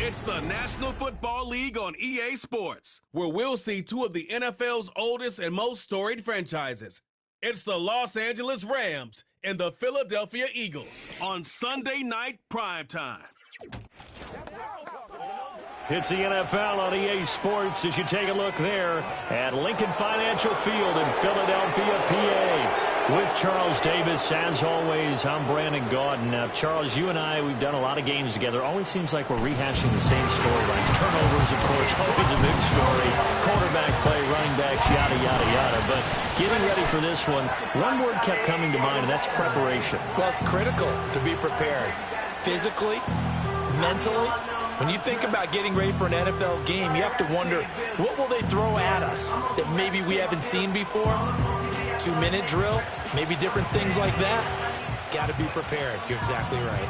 It's the National Football League on EA Sports, where we'll see two of the NFL's oldest and most storied franchises. It's the Los Angeles Rams and the Philadelphia Eagles on Sunday night primetime. It's the NFL on EA Sports as you take a look there at Lincoln Financial Field in Philadelphia, PA. With Charles Davis, as always, I'm Brandon Gaudin. Now, Charles, you and I, we've done a lot of games together. Always seems like we're rehashing the same storylines. Turnovers, of course, always a big story. Quarterback play, running backs, yada, yada, yada. But getting ready for this one word kept coming to mind, and that's preparation. Well, it's critical to be prepared. Physically, mentally. When you think about getting ready for an NFL game, you have to wonder, what will they throw at us that maybe we haven't seen before? 2-minute drill, maybe different things like that. Got to be prepared. You're exactly right.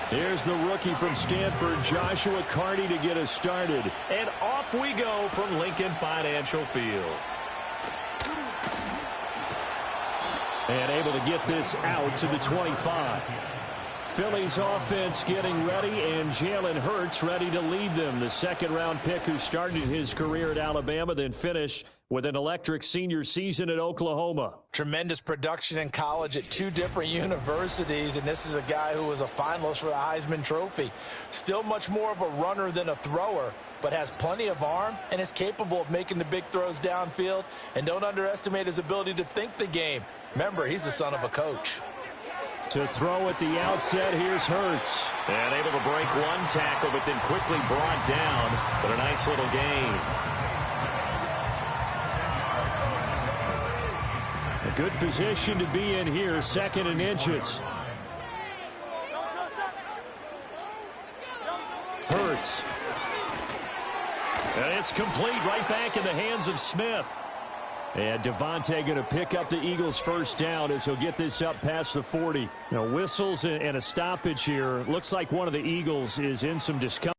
Here's the rookie from Stanford, Joshua Carney, to get us started. And off we go from Lincoln Financial Field. And able to get this out to the 25. Philly's offense getting ready, and Jalen Hurts ready to lead them. The second-round pick who started his career at Alabama, then finished with an electric senior season at Oklahoma. Tremendous production in college at 2 different universities, and this is a guy who was a finalist for the Heisman Trophy. Still much more of a runner than a thrower, but has plenty of arm and is capable of making the big throws downfield. And don't underestimate his ability to think the game. Remember, he's the son of a coach. To throw at the outset, here's Hurts. And able to break one tackle, but then quickly brought down. But a nice little gain. A good position to be in here, 2nd and inches. Hurts. And it's complete, right back in the hands of Smith. And Devontae going to pick up the Eagles' first down as he'll get this up past the 40. Now, whistles and a stoppage here. Looks like one of the Eagles is in some discomfort.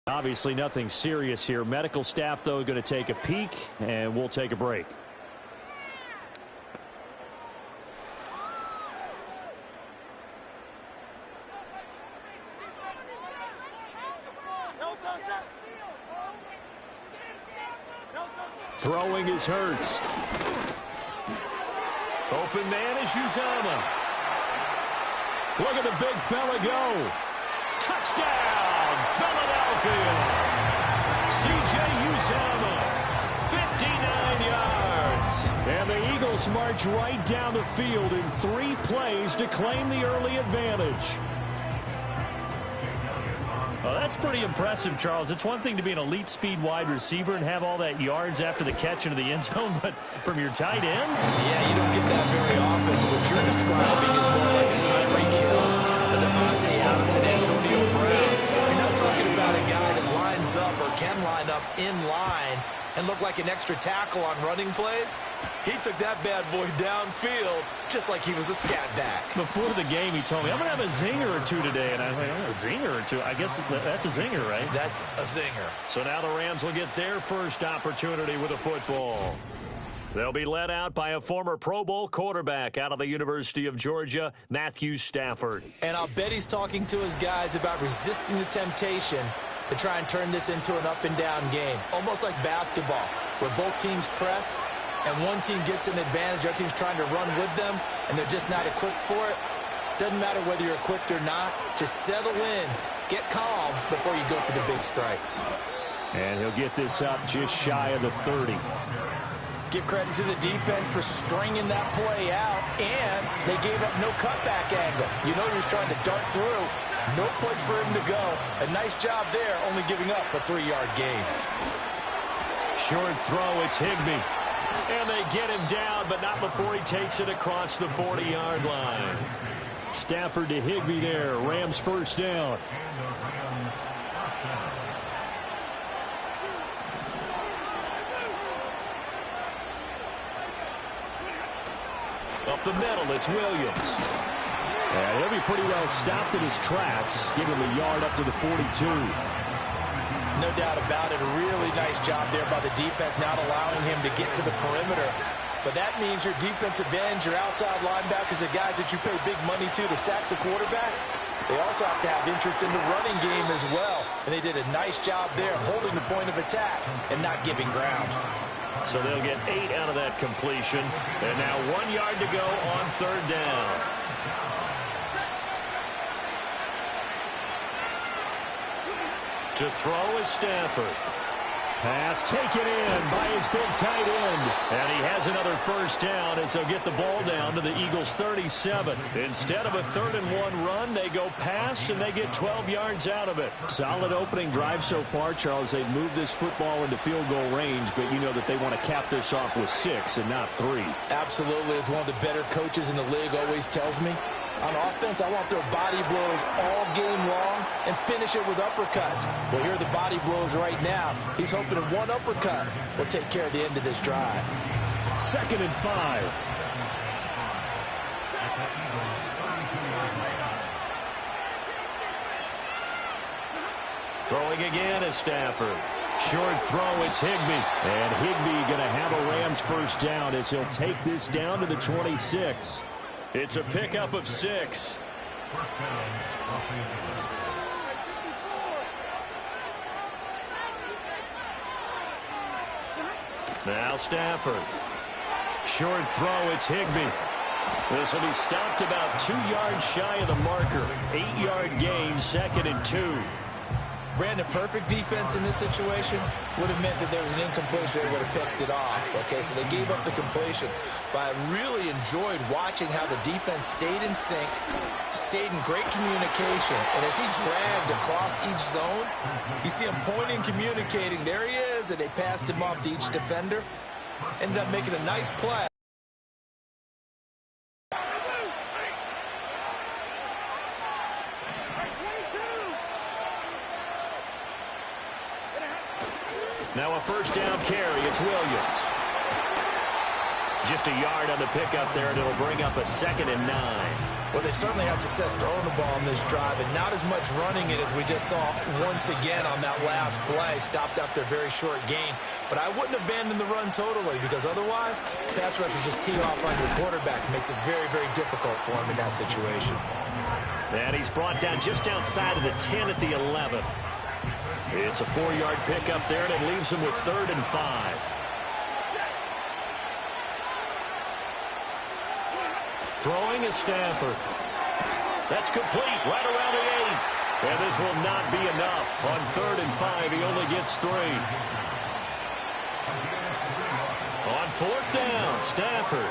Obviously nothing serious here. Medical staff, though, going to take a peek, and we'll take a break. Throwing is Hurts. Open man is Uzomah. Look at the big fella go. Touchdown, Philadelphia. C.J. Uzomah, 59 yards. And the Eagles march right down the field in 3 plays to claim the early advantage. Well, that's pretty impressive, Charles. It's one thing to be an elite speed wide receiver and have all that yards after the catch into the end zone, but from your tight end? Yeah, you don't get that very often. What you're describing is more like a Tyreek Hill, a Devontae Adams, and Antonio Brown. You're not talking about a guy that lines up or can line up in line and look like an extra tackle on running plays. He took that bad boy downfield just like he was a scat back. Before the game, he told me, I'm going to have a zinger or two today. And I was like, oh, a zinger or two? I guess that's a zinger, right? That's a zinger. So now the Rams will get their first opportunity with a football. They'll be led out by a former Pro Bowl quarterback out of the University of Georgia, Matthew Stafford. And I'll bet he's talking to his guys about resisting the temptation to try and turn this into an up-and-down game. Almost like basketball, where both teams press, and one team gets an advantage, the other team's trying to run with them, and they're just not equipped for it. Doesn't matter whether you're equipped or not. Just settle in, get calm before you go for the big strikes. And he'll get this up just shy of the 30. Give credit to the defense for stringing that play out, and they gave up no cutback angle. You know he was trying to dart through. No place for him to go. A nice job there, only giving up a 3-yard gain. Short throw, it's Higbee. And they get him down, but not before he takes it across the 40-yard line. Stafford to Higbee there. Rams first down. Up the middle, it's Williams. And he'll be pretty well stopped in his tracks. Give him a yard up to the 42. No doubt about it. A really nice job there by the defense, not allowing him to get to the perimeter. but that means your defensive ends, your outside linebackers, the guys that you pay big money to sack the quarterback, they also have to have interest in the running game as well. And they did a nice job there holding the point of attack and not giving ground. So they'll get 8 out of that completion. And now 1 yard to go on 3rd down. To throw is Stafford. Pass taken in by his big tight end. And he has another first down as they'll get the ball down to the Eagles' 37. Instead of a 3rd and 1 run, they go pass, and they get 12 yards out of it. Solid opening drive so far, Charles. They've moved this football into field goal range, but you know that they want to cap this off with 6 and not 3. Absolutely. As one of the better coaches in the league always tells me, on offense, I want their body blows all game long and finish it with uppercuts. Well, here are the body blows right now. He's hoping that one uppercut will take care of the end of this drive. 2nd and 5. Throwing again is Stafford. Short throw, it's Higbee. And Higbee going to have a Rams first down as he'll take this down to the 26. It's a pickup of 6. Now Stafford. Short throw, it's Higbee. This will be stopped about 2 yards shy of the marker. 8-yard gain, 2nd and 2. Brandon, perfect defense in this situation would have meant that there was an incompletion. They would have picked it off. Okay, so they gave up the completion. But I really enjoyed watching how the defense stayed in sync, stayed in great communication. And as he dragged across each zone, you see him pointing, communicating. There he is, and they passed him off to each defender. Ended up making a nice play. Now a first down carry. It's Williams. Just a yard on the pickup there, and it'll bring up a 2nd and 9. Well, they certainly had success throwing the ball in this drive, and not as much running it as we just saw once again on that last play. Stopped after a very short gain. But I wouldn't abandon the run totally, because otherwise, pass rushers just tee off on your quarterback. It makes it very, very difficult for him in that situation. And he's brought down just outside of the 10 at the 11. It's a 4-yard pickup there, and it leaves him with 3rd and 5. Throwing is Stafford. That's complete right around the 8. And this will not be enough. On 3rd and 5, he only gets 3. On 4th down, Stafford.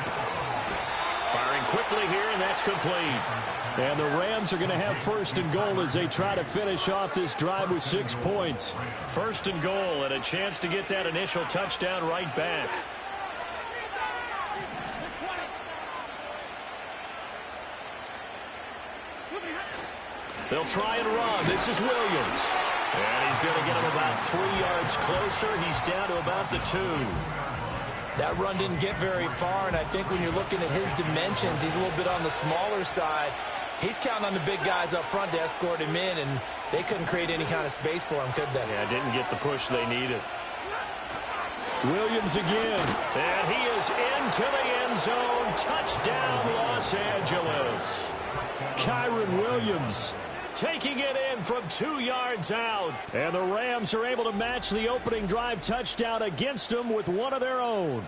Firing quickly here, and that's complete. And the Rams are going to have 1st and goal as they try to finish off this drive with 6 points. 1st and goal, and a chance to get that initial touchdown right back. They'll try and run. This is Williams. And he's going to get him about 3 yards closer. He's down to about the 2. That run didn't get very far, and I think when you're looking at his dimensions, he's a little bit on the smaller side. He's counting on the big guys up front to escort him in, and they couldn't create any kind of space for him, could they? Yeah, didn't get the push they needed. Williams again, and he is into the end zone. Touchdown, Los Angeles. Kyron Williams taking it in from 2 yards out. And the Rams are able to match the opening drive touchdown against them with one of their own.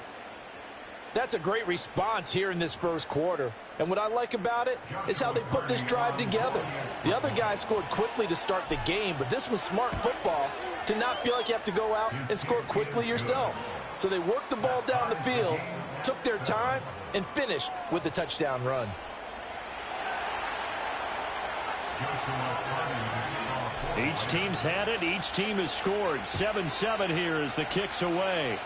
That's a great response here in this first quarter. And what I like about it is how they put this drive together. The other guys scored quickly to start the game, but this was smart football to not feel like you have to go out and score quickly yourself. So they worked the ball down the field, took their time, and finished with the touchdown run. Each team's had it. Each team has scored. 7-7 here as the kick's away.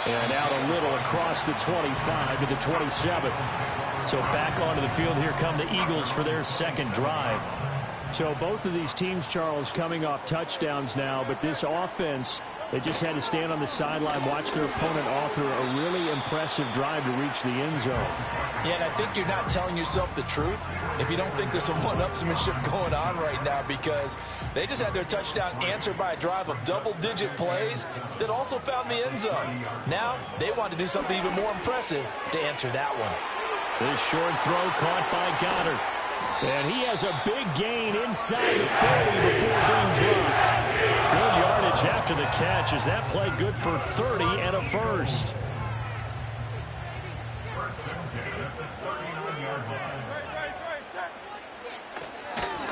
And out a little across the 25 to the 27. So back onto the field, here come the Eagles for their second drive. So both of these teams, Charles, coming off touchdowns now, but this offense They just had to stand on the sideline, watch their opponent author a really impressive drive to reach the end zone. Yeah, and I think you're not telling yourself the truth if you don't think there's some one-upsmanship going on right now, because they just had their touchdown answered by a drive of double-digit plays that also found the end zone. Now they want to do something even more impressive to answer that one. This short throw caught by Goddard. And he has a big gain inside the 40 before being dropped. Good yardage after the catch as that play good for 30 and a first.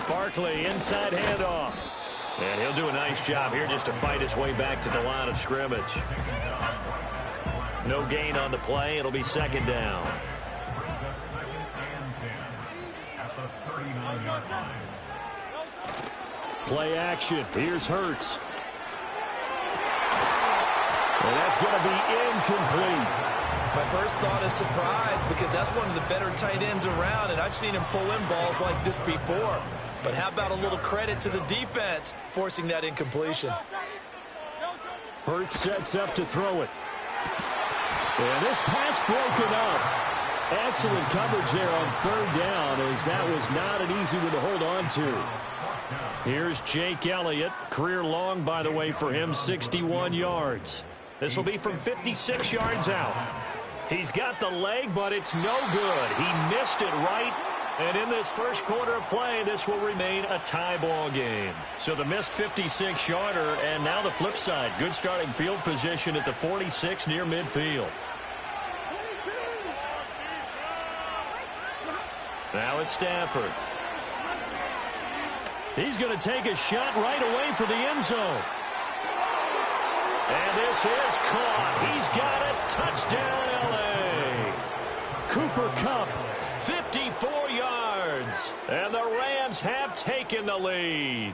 Barkley inside handoff. And he'll do a nice job here just to fight his way back to the line of scrimmage. No gain on the play. It'll be second down. Play action. Here's Hurts. And that's going to be incomplete. My first thought is surprise, because that's one of the better tight ends around, and I've seen him pull in balls like this before. But how about a little credit to the defense forcing that incompletion? Hurts sets up to throw it. And this pass broken up. Excellent coverage there on third down, as that was not an easy one to hold on to. Here's Jake Elliott. Career long, by the way, for him, 61 yards. This will be from 56 yards out. He's got the leg, but it's no good. He missed it right. And in this first quarter of play, this will remain a tie ball game. So the missed 56-yarder, and now the flip side. Good starting field position at the 46 near midfield. Now it's Stafford. He's going to take a shot right away for the end zone. And this is caught. He's got it. Touchdown, L.A. Cooper Kupp, 54 yards. And the Rams have taken the lead.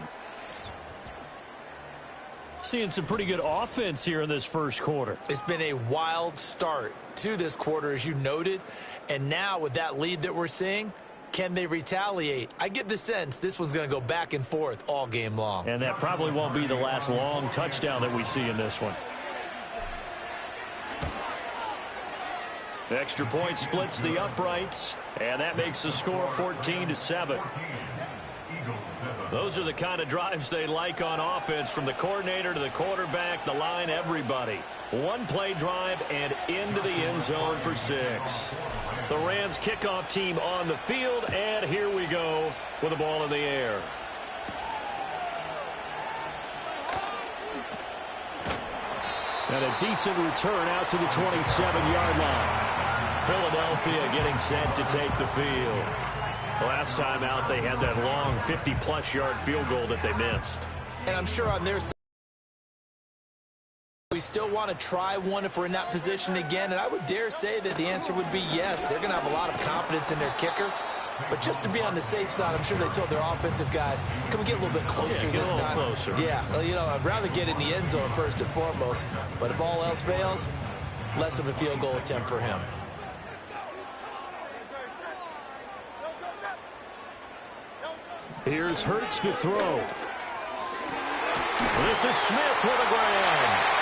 Seeing some pretty good offense here in this first quarter. It's been a wild start to this quarter, as you noted. And now with that lead that we're seeing, can they retaliate? I get the sense this one's going to go back and forth all game long. And that probably won't be the last long touchdown that we see in this one. The extra point splits the uprights, and that makes the score 14-7. Those are the kind of drives they like on offense, from the coordinator to the quarterback, the line, everybody. One play drive and into the end zone for 6. The Rams kickoff team on the field, and here we go with the ball in the air. And a decent return out to the 27-yard line. Philadelphia getting set to take the field. Last time out, they had that long 50-plus yard field goal that they missed. And I'm sure on their side, we still want to try one if we're in that position again. And I would dare say that the answer would be yes. They're going to have a lot of confidence in their kicker. But just to be on the safe side, I'm sure they told their offensive guys, can we get a little bit closer this time? Closer. Yeah, well, you know, I'd rather get in the end zone first and foremost. But if all else fails, less of a field goal attempt for him. Here's Hurts to throw. This is Smith with a grab.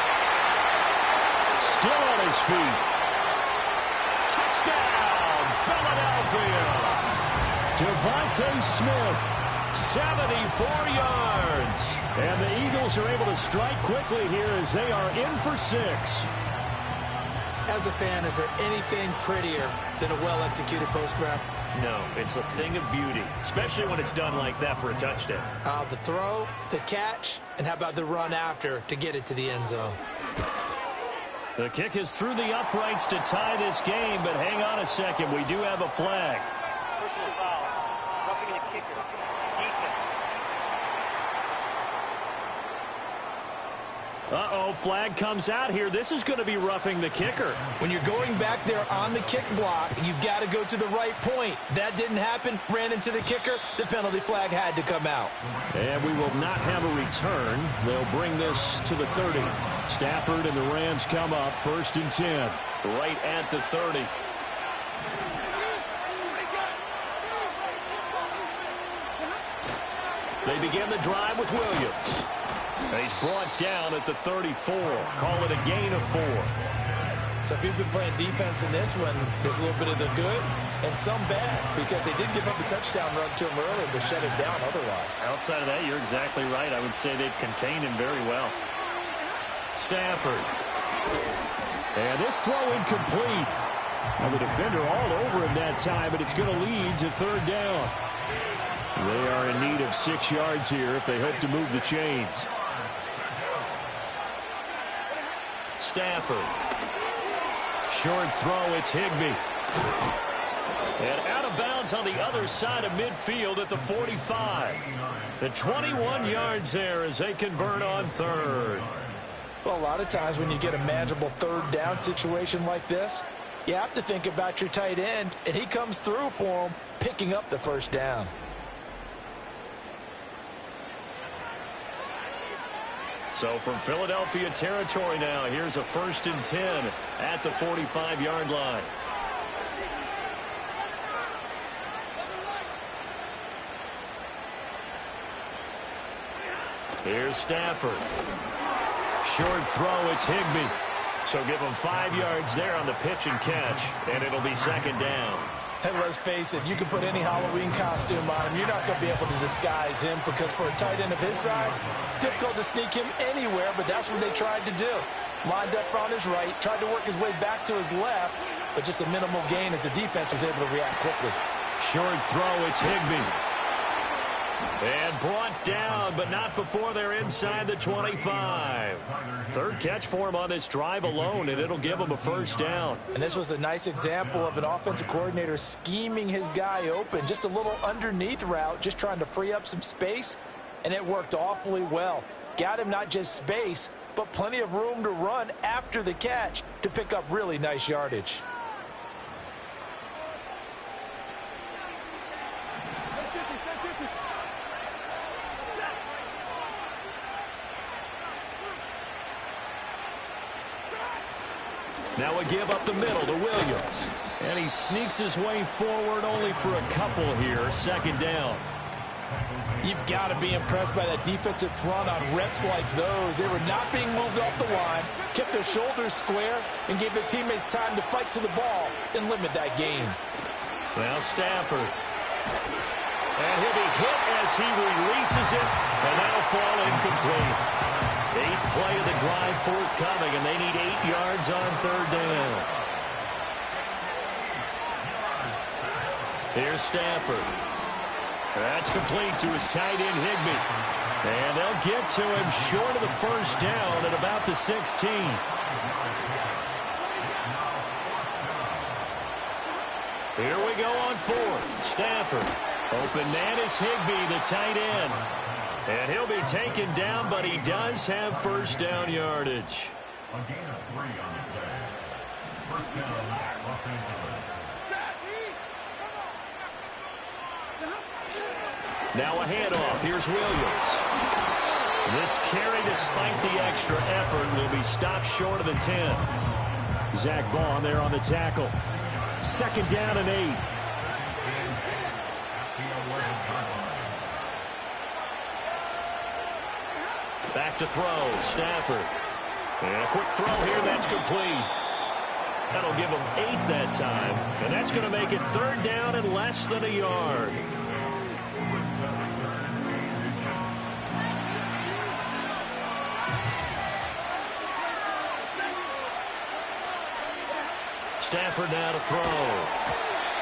Still on his feet. Touchdown, Philadelphia. Devontae Smith, 74 yards. And the Eagles are able to strike quickly here as they are in for 6. As a fan, is there anything prettier than a well-executed post grab? No, it's a thing of beauty, especially when it's done like that for a touchdown. The throw, the catch, and how about the run after to get it to the end zone? The kick is through the uprights to tie this game, but hang on a second. We do have a flag. Personal foul. Roughing the kicker. Defense. Uh-oh, flag comes out here. This is going to be roughing the kicker. When you're going back there on the kick block, you've got to go to the right point. That didn't happen. Ran into the kicker. The penalty flag had to come out. And we will not have a return. They'll bring this to the 30. Stafford and the Rams come up 1st and 10. Right at the 30. They begin the drive with Williams. And he's brought down at the 34. Call it a gain of 4. So if you've been playing defense in this one, there's a little bit of the good and some bad, because they did give up the touchdown run to him earlier, but shut it down otherwise. Outside of that, you're exactly right. I would say they've contained him very well. Stafford. And this throw incomplete. Now the defender all over him that time, but it's going to lead to 3rd down. They are in need of 6 yards here if they hope to move the chains. Stafford. Short throw, it's Higbee. And out of bounds on the other side of midfield at the 45. The 21 yards there as they convert on 3rd. Well, a lot of times when you get a manageable 3rd down situation like this, you have to think about your tight end, and he comes through for him, picking up the 1st down. So from Philadelphia territory now, here's a 1st and 10 at the 45-yard line. Here's Stafford. Short throw, it's Higbee. So give him 5 yards there on the pitch and catch, and it'll be 2nd down. And let's face it, you can put any Halloween costume on him. You're not going to be able to disguise him, because for a tight end of his size, difficult to sneak him anywhere, but that's what they tried to do. Lined up on his right, tried to work his way back to his left, but just a minimal gain as the defense was able to react quickly. Short throw, it's Higbee. And brought down, but not before they're inside the 25. 3rd catch for him on this drive alone, and it'll give him a 1st down. And this was a nice example of an offensive coordinator scheming his guy open. Just a little underneath route, just trying to free up some space, and it worked awfully well. Got him not just space, but plenty of room to run after the catch to pick up really nice yardage. Now a give up the middle to Williams. And he sneaks his way forward only for a couple here. 2nd down. You've got to be impressed by that defensive front on reps like those. They were not being moved off the line, kept their shoulders square, and gave their teammates time to fight to the ball and limit that gain. Now Stafford. And he'll be hit as he releases it, and that'll fall incomplete. 8th play of the drive forthcoming, and they need 8 yards on 3rd down. Here's Stafford. That's complete to his tight end, Higbee. And they'll get to him short of the 1st down at about the 16. Here we go on 4th. Stafford. Open man is Higbee, the tight end. And he'll be taken down, but he does have 1st down yardage. A gain of 3 on the play. 1st down, Los Angeles. Now a handoff. Here's Williams. This carry, despite the extra effort, will be stopped short of the 10. Zach Baugh there on the tackle. 2nd down and 8. Back to throw, Stafford. And a quick throw here, that's complete. That'll give him 8 that time. And that's going to make it 3rd down and less than a yard. Stafford now to throw.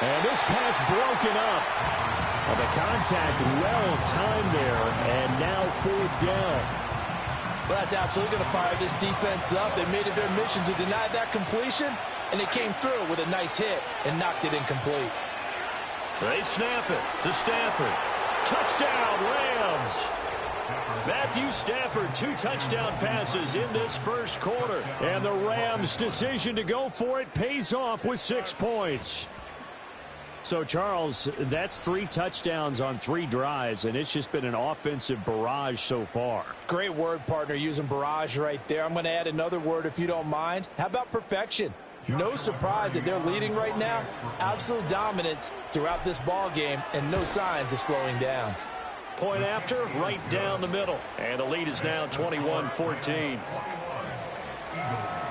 And this pass broken up. Well, the contact well timed there, and now 4th down. Well, that's absolutely going to fire this defense up. They made it their mission to deny that completion, and they came through with a nice hit and knocked it incomplete. They snap it to Stafford. Touchdown, Rams! Matthew Stafford, 2 touchdown passes in this 1st quarter. And the Rams' decision to go for it pays off with 6 points. So, Charles, that's 3 touchdowns on 3 drives, and it's just been an offensive barrage so far. Great word, partner, using barrage right there. I'm going to add another word if you don't mind. How about perfection? No surprise that they're leading right now. Absolute dominance throughout this ball game and no signs of slowing down. Point after, right down the middle. And the lead is now 21-14.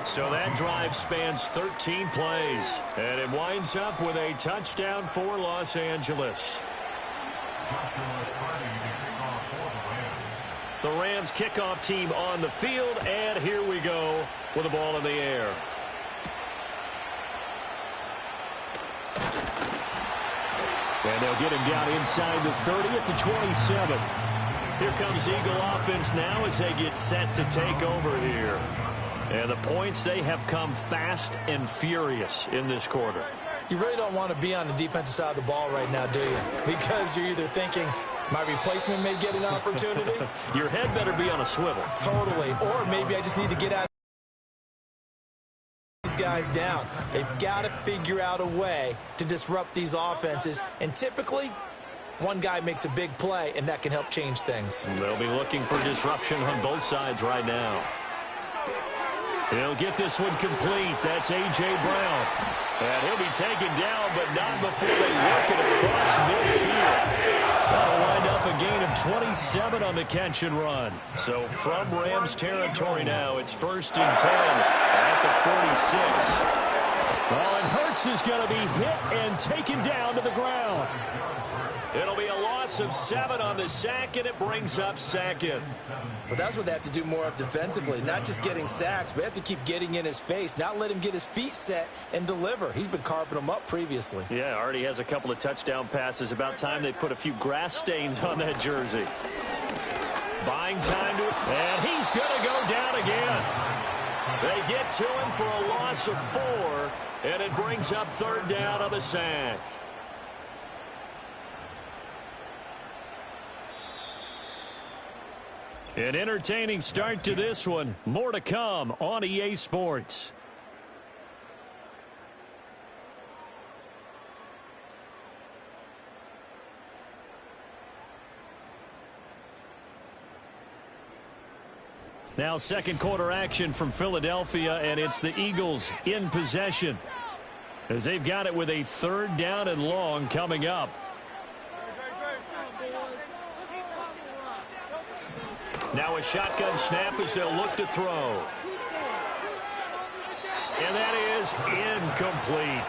So that drive spans 13 plays. And it winds up with a touchdown for Los Angeles. The Rams kickoff team on the field, and here we go with the ball in the air. And they'll get him down inside the 30 at the 27. Here comes Eagle offense now as they get set to take over here. And the points, they have come fast and furious in this quarter. You really don't want to be on the defensive side of the ball right now, do you? Because you're either thinking, my replacement may get an opportunity. Your head better be on a swivel. Totally. Or maybe I just need to get out these guys down. They've got to figure out a way to disrupt these offenses. And typically, one guy makes a big play, and that can help change things. They'll be looking for disruption on both sides right now. He'll get this one complete. That's A.J. Brown. And he'll be taken down, but not before they work it across midfield. That'll wind up a gain of 27 on the catch and run. So from Rams territory now, it's 1st and 10 at the 46. Well, and Hurts is going to be hit and taken down to the ground. It'll be a loss of 7 on the sack, and it brings up 2nd. But that's what they have to do more of defensively, not just getting sacks, but they have to keep getting in his face, not let him get his feet set and deliver. He's been carving them up previously. Yeah, already has a couple of touchdown passes. About time they put a few grass stains on that jersey. Buying time to it, and he's going to go down again. They get to him for a loss of 4, and it brings up 3rd down on the sack. An entertaining start to this one. More to come on EA Sports. Now second quarter action from Philadelphia, and it's the Eagles in possession as they've got it with a 3rd down and long coming up. Now a shotgun snap as they'll look to throw. And that is incomplete.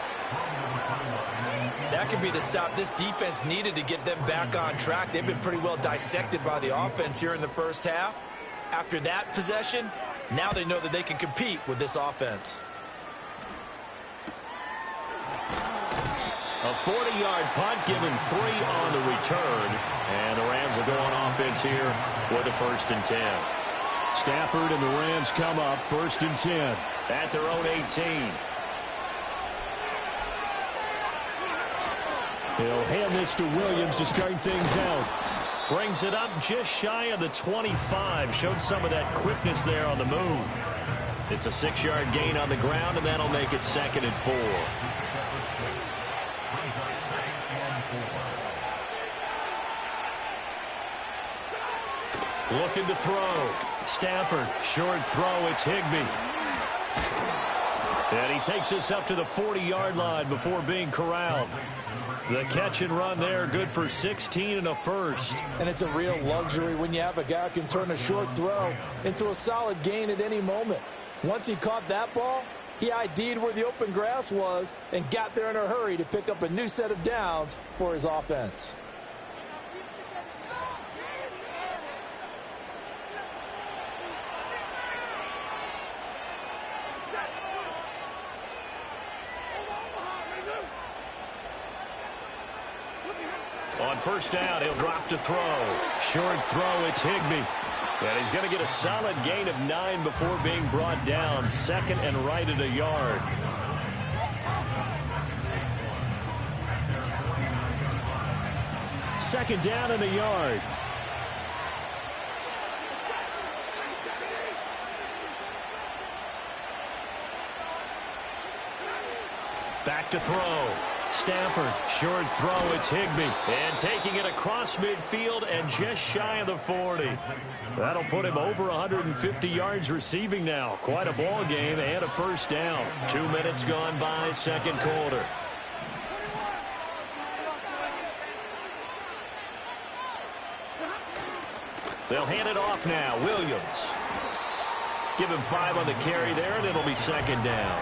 That could be the stop this defense needed to get them back on track. They've been pretty well dissected by the offense here in the first half. After that possession, now they know that they can compete with this offense. A 40-yard punt, given 3 on the return. And the Rams will go on offense here with a 1st and 10. Stafford and the Rams come up 1st and 10 at their own 18. He'll hand this to Williams to start things out. Brings it up just shy of the 25. Showed some of that quickness there on the move. It's a 6-yard gain on the ground, and that'll make it 2nd and 4. Looking to throw. Stafford, short throw. It's Higbee. And he takes us up to the 40-yard line before being corralled. The catch and run there, good for 16 and a 1st. And it's a real luxury when you have a guy who can turn a short throw into a solid gain at any moment. Once he caught that ball, he ID'd where the open grass was and got there in a hurry to pick up a new set of downs for his offense. On 1st down, he'll drop to throw. Short throw, it's Higbee. And he's going to get a solid gain of 9 before being brought down. 2nd and right at a yard. Second down and a yard. Back to throw. Stafford, short throw, it's Higbee. And taking it across midfield and just shy of the 40. That'll put him over 150 yards receiving now. Quite a ball game and a 1st down. 2 minutes gone by, second quarter. They'll hand it off now. Williams. Give him 5 on the carry there, and it'll be second down.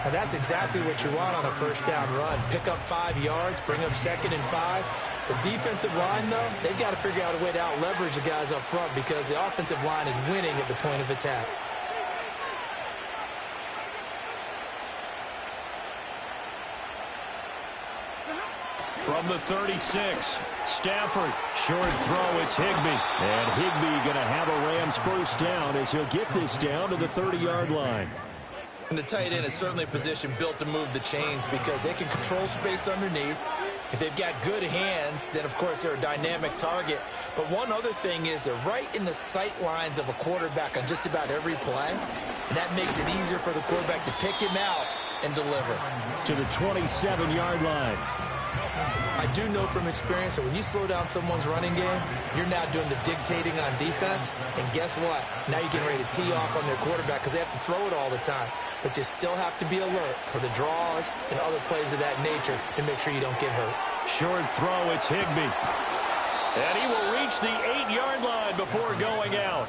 And that's exactly what you want on a first down run. Pick up 5 yards, bring up 2nd and 5. The defensive line, though, they've got to figure out a way to out-leverage the guys up front because the offensive line is winning at the point of attack. From the 36, Stafford, short throw, it's Higbee. And Higbee going to have a Rams first down as he'll get this down to the 30-yard line. And the tight end is certainly a position built to move the chains because they can control space underneath. If they've got good hands, then, of course, they're a dynamic target. But one other thing is they're right in the sight lines of a quarterback on just about every play. And that makes it easier for the quarterback to pick him out and deliver. To the 27-yard line. I do know from experience that when you slow down someone's running game, you're now doing the dictating on defense. And guess what? Now you're getting ready to tee off on their quarterback because they have to throw it all the time. But you still have to be alert for the draws and other plays of that nature to make sure you don't get hurt. Short throw, it's Higbee. And he will reach the 8-yard line before going out.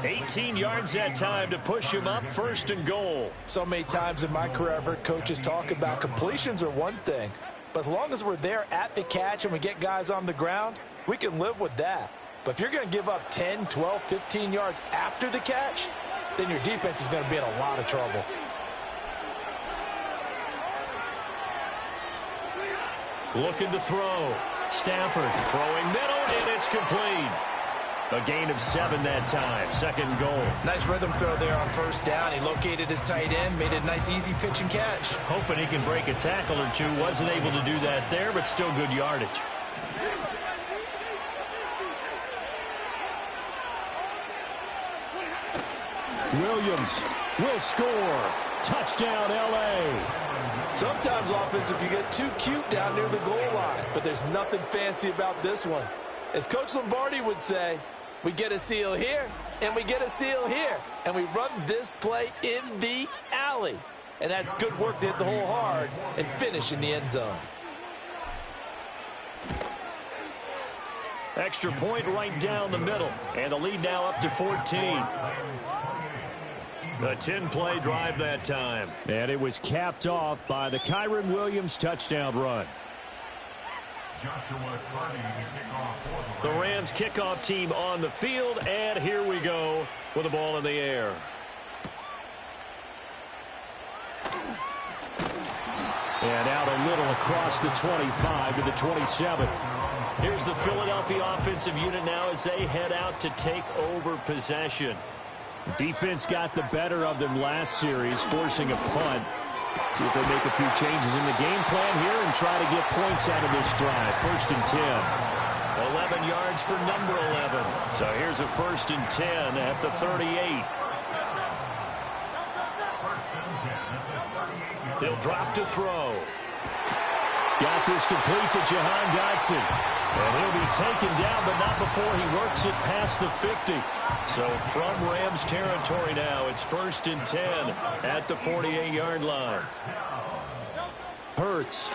18 yards that time to push him up, 1st and goal. So many times in my career I've heard coaches talk about completions are one thing. But as long as we're there at the catch and we get guys on the ground, we can live with that. But if you're going to give up 10, 12, 15 yards after the catch, then your defense is going to be in a lot of trouble. Looking to throw. Stafford throwing middle, and it's complete. A gain of 7 that time. 2nd goal. Nice rhythm throw there on first down. He located his tight end, made it a nice easy pitch and catch. Hoping he can break a tackle or two. Wasn't able to do that there, but still good yardage. Williams will score. Touchdown, L.A. Sometimes offenses can get too cute down near the goal line, but there's nothing fancy about this one. As Coach Lombardi would say, we get a seal here, and we get a seal here, and we run this play in the alley. And that's good work to hit the hole hard and finish in the end zone. Extra point right down the middle, and the lead now up to 14. A 10-play drive that time. And it was capped off by the Kyren Williams touchdown run. The Rams kickoff team on the field, and here we go with the ball in the air. And out a little across the 25 to the 27. Here's the Philadelphia offensive unit now as they head out to take over possession. Defense got the better of them last series, forcing a punt. See if they make a few changes in the game plan here and try to get points out of this drive. 1st and 10. 11 yards for number 11. So here's a 1st and 10 at the 38. They'll drop to throw. Got this complete to Jahan Dotson. And he'll be taken down, but not before he works it past the 50. So from Rams territory now, it's 1st and 10 at the 48-yard line. Hurts.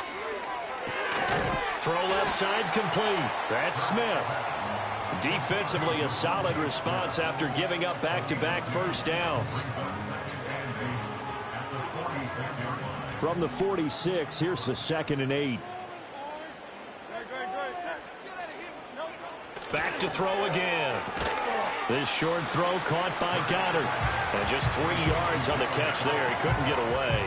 Throw left side complete. That's Smith. Defensively, a solid response after giving up back-to-back first downs. From the 46, here's the 2nd and 8. Back to throw again. This short throw caught by Goddard. And just 3 yards on the catch there. He couldn't get away.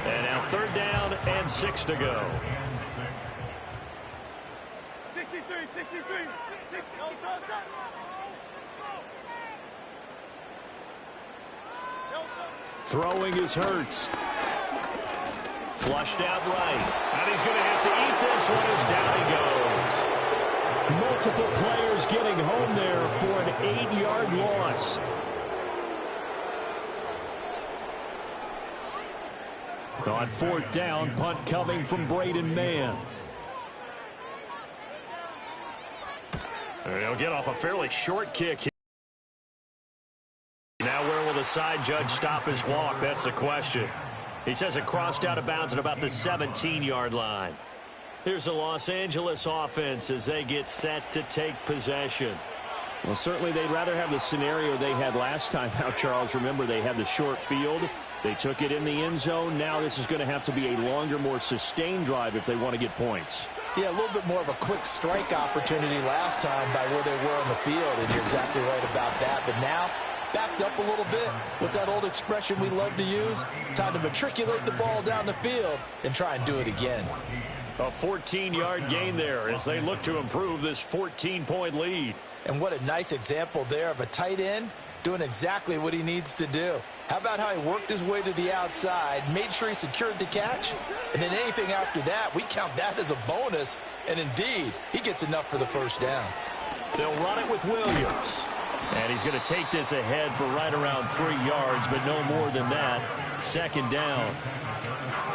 And now 3rd down and 6 to go. 63. Throwing is Hurts. Flushed out right. And he's going to have to eat this one as down he goes. Multiple players getting home there for an 8-yard loss. On 4th down, punt coming from Braden Mann. And he'll get off a fairly short kick here. Now where will the side judge stop his walk? That's the question. He says it crossed out of bounds at about the 17-yard line. Here's the Los Angeles offense as they get set to take possession. Well, certainly they'd rather have the scenario they had last time out, Charles. Remember, they had the short field. They took it in the end zone. Now this is going to have to be a longer, more sustained drive if they want to get points. Yeah, a little bit more of a quick strike opportunity last time by where they were on the field, and you're exactly right about that. But now, backed up a little bit. What's that old expression we love to use? Time to matriculate the ball down the field and try and do it again. A 14-yard gain there as they look to improve this 14-point lead. And what a nice example there of a tight end doing exactly what he needs to do. How about how he worked his way to the outside, made sure he secured the catch, and then anything after that, we count that as a bonus. And indeed, he gets enough for the first down. They'll run it with Williams. And he's going to take this ahead for right around 3 yards, but no more than that. Second down.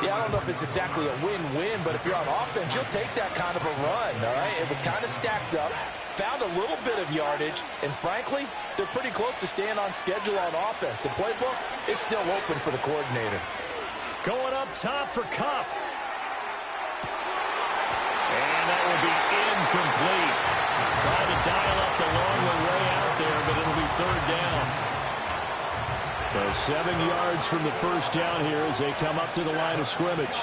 Yeah, I don't know if it's exactly a win-win, but if you're on offense, you'll take that kind of a run, all right? It was kind of stacked up, found a little bit of yardage, and frankly, they're pretty close to staying on schedule on offense. The playbook is still open for the coordinator. Going up top for Kupp. And that will be incomplete. Trying to dial up the long way out there, but it'll be third down. So 7 yards from the first down here as they come up to the line of scrimmage.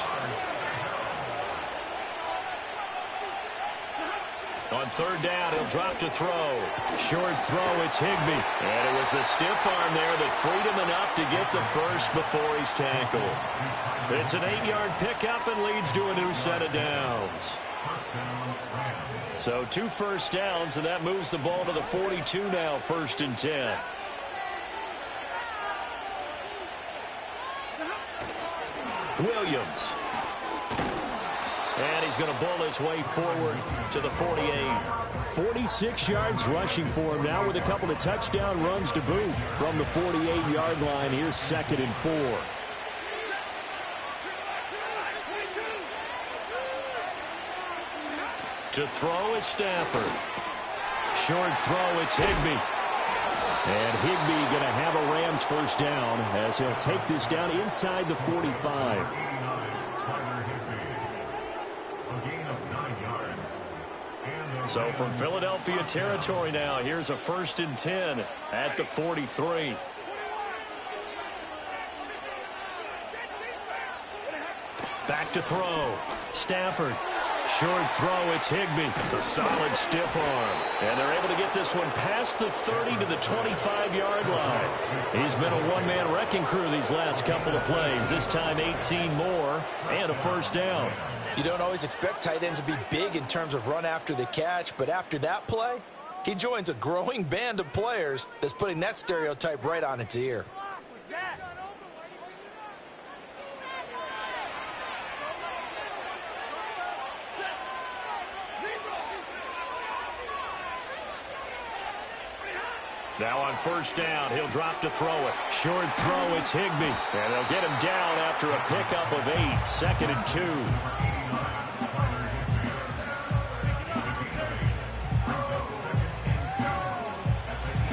On third down, he'll drop to throw. Short throw, it's Higbee. And it was a stiff arm there that freed him enough to get the first before he's tackled. It's an 8-yard pickup and leads to a new set of downs. So 2 first downs, and that moves the ball to the 42 now, 1st and 10. Williams. And he's going to bull his way forward to the 48. 46 yards rushing for him now with a couple of touchdown runs to boot from the 48-yard line. Here's 2nd and 4. To throw is Stafford. Short throw, it's Higbee. And Higbee going to have a Rams first down as he'll take this down inside the 45. So from Philadelphia territory now, here's a 1st and 10 at the 43. Back to throw. Stafford. Short throw, it's Higbee. A solid stiff arm. And they're able to get this one past the 30 to the 25-yard line. He's been a one-man wrecking crew these last couple of plays. This time 18 more and a first down. You don't always expect tight ends to be big in terms of run after the catch, but after that play, he joins a growing band of players that's putting that stereotype right on its ear. Now on first down, he'll drop to throw it. Short throw, it's Higbee. And they'll get him down after a pickup of 8. 2nd and 2.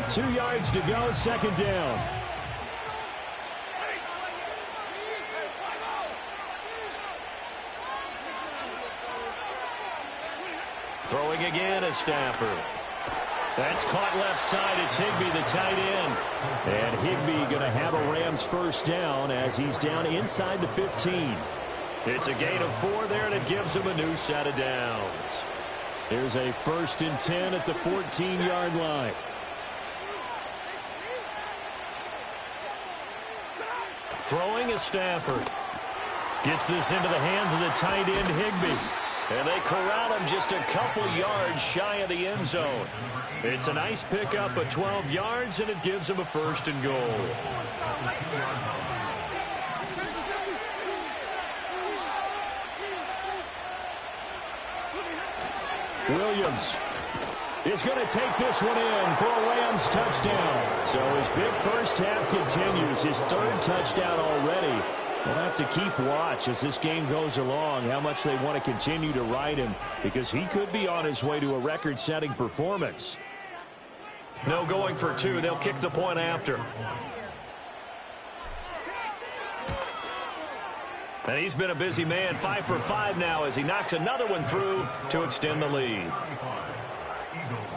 Two yards to go, 2nd down. Throwing again is Stafford. That's caught left side. It's Higbee, the tight end. And Higbee going to have a Rams first down as he's down inside the 15. It's a gain of 4 there, and it gives him a new set of downs. There's a 1st and 10 at the 14-yard line. Throwing is Stafford. Gets this into the hands of the tight end, Higbee. And they corral him just a couple yards shy of the end zone. It's a nice pickup of 12 yards, and it gives him a 1st and goal. Williams is going to take this one in for a Rams touchdown. So his big first half continues. His 3rd touchdown already. They'll have to keep watch as this game goes along, how much they want to continue to ride him, because he could be on his way to a record-setting performance. No going for 2. They'll kick the point after. And he's been a busy man, 5 for 5 now as he knocks another one through to extend the lead.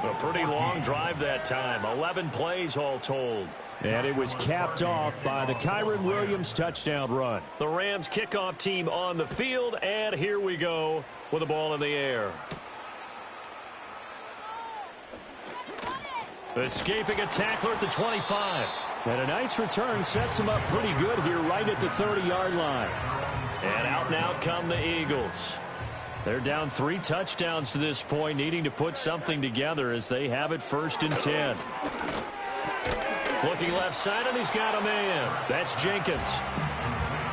A pretty long drive that time. 11 plays all told. And it was capped off by the Kyron Williams touchdown run. The Rams kickoff team on the field, and here we go with the ball in the air. Escaping a tackler at the 25. And a nice return sets him up pretty good here right at the 30-yard line. And out and out come the Eagles. They're down 3 touchdowns to this point, needing to put something together as they have it 1st and 10. Looking left side, and he's got a man. That's Jenkins.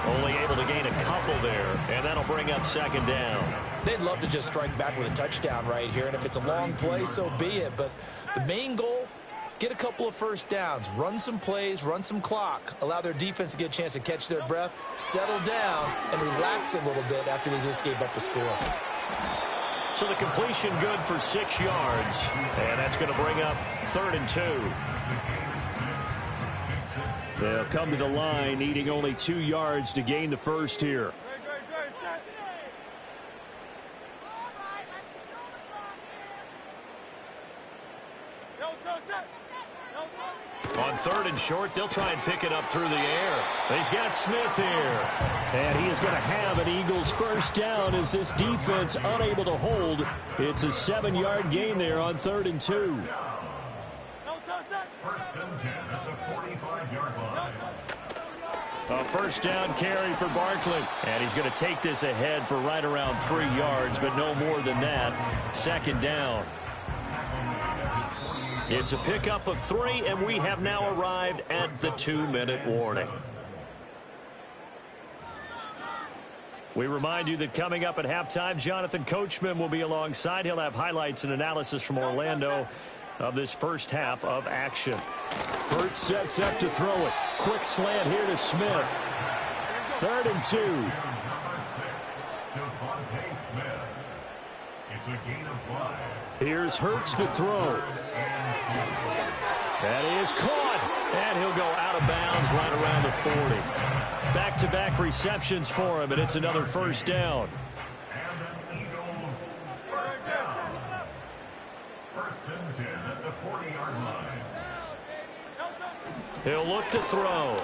Only able to gain a couple there, and that'll bring up 2nd down. They'd love to just strike back with a touchdown right here, and if it's a long play, so be it. But the main goal, get a couple of 1st downs, run some plays, run some clock, allow their defense to get a chance to catch their breath, settle down, and relax a little bit after they just gave up a score. So the completion good for 6 yards, and that's going to bring up 3rd and 2. They'll come to the line, needing only 2 yards to gain the first here. On 3rd and short, they'll try and pick it up through the air. He's got Smith here. And he is going to have an Eagles 1st down as this defense unable to hold. It's a 7-yard gain there on 3rd and 2. 1st and 10 at the 45-yard line. A 1st down carry for Barkley. And he's going to take this ahead for right around 3 yards, but no more than that. 2nd down. It's a pickup of 3, and we have now arrived at the 2-minute warning. We remind you that coming up at halftime, Jonathan Coachman will be alongside. He'll have highlights and analysis from Orlando of this first half of action. Hurts sets up to throw it. Quick slant here to Smith. 3rd and 2. It's a gain of 5. Here's Hurts to throw. That is caught. And he'll go out of bounds right around the 40. Back-to-back receptions for him, and it's another 1st down. And an Eagles 1st down. 1st and 10 at the 40-yard line. He'll look to throw.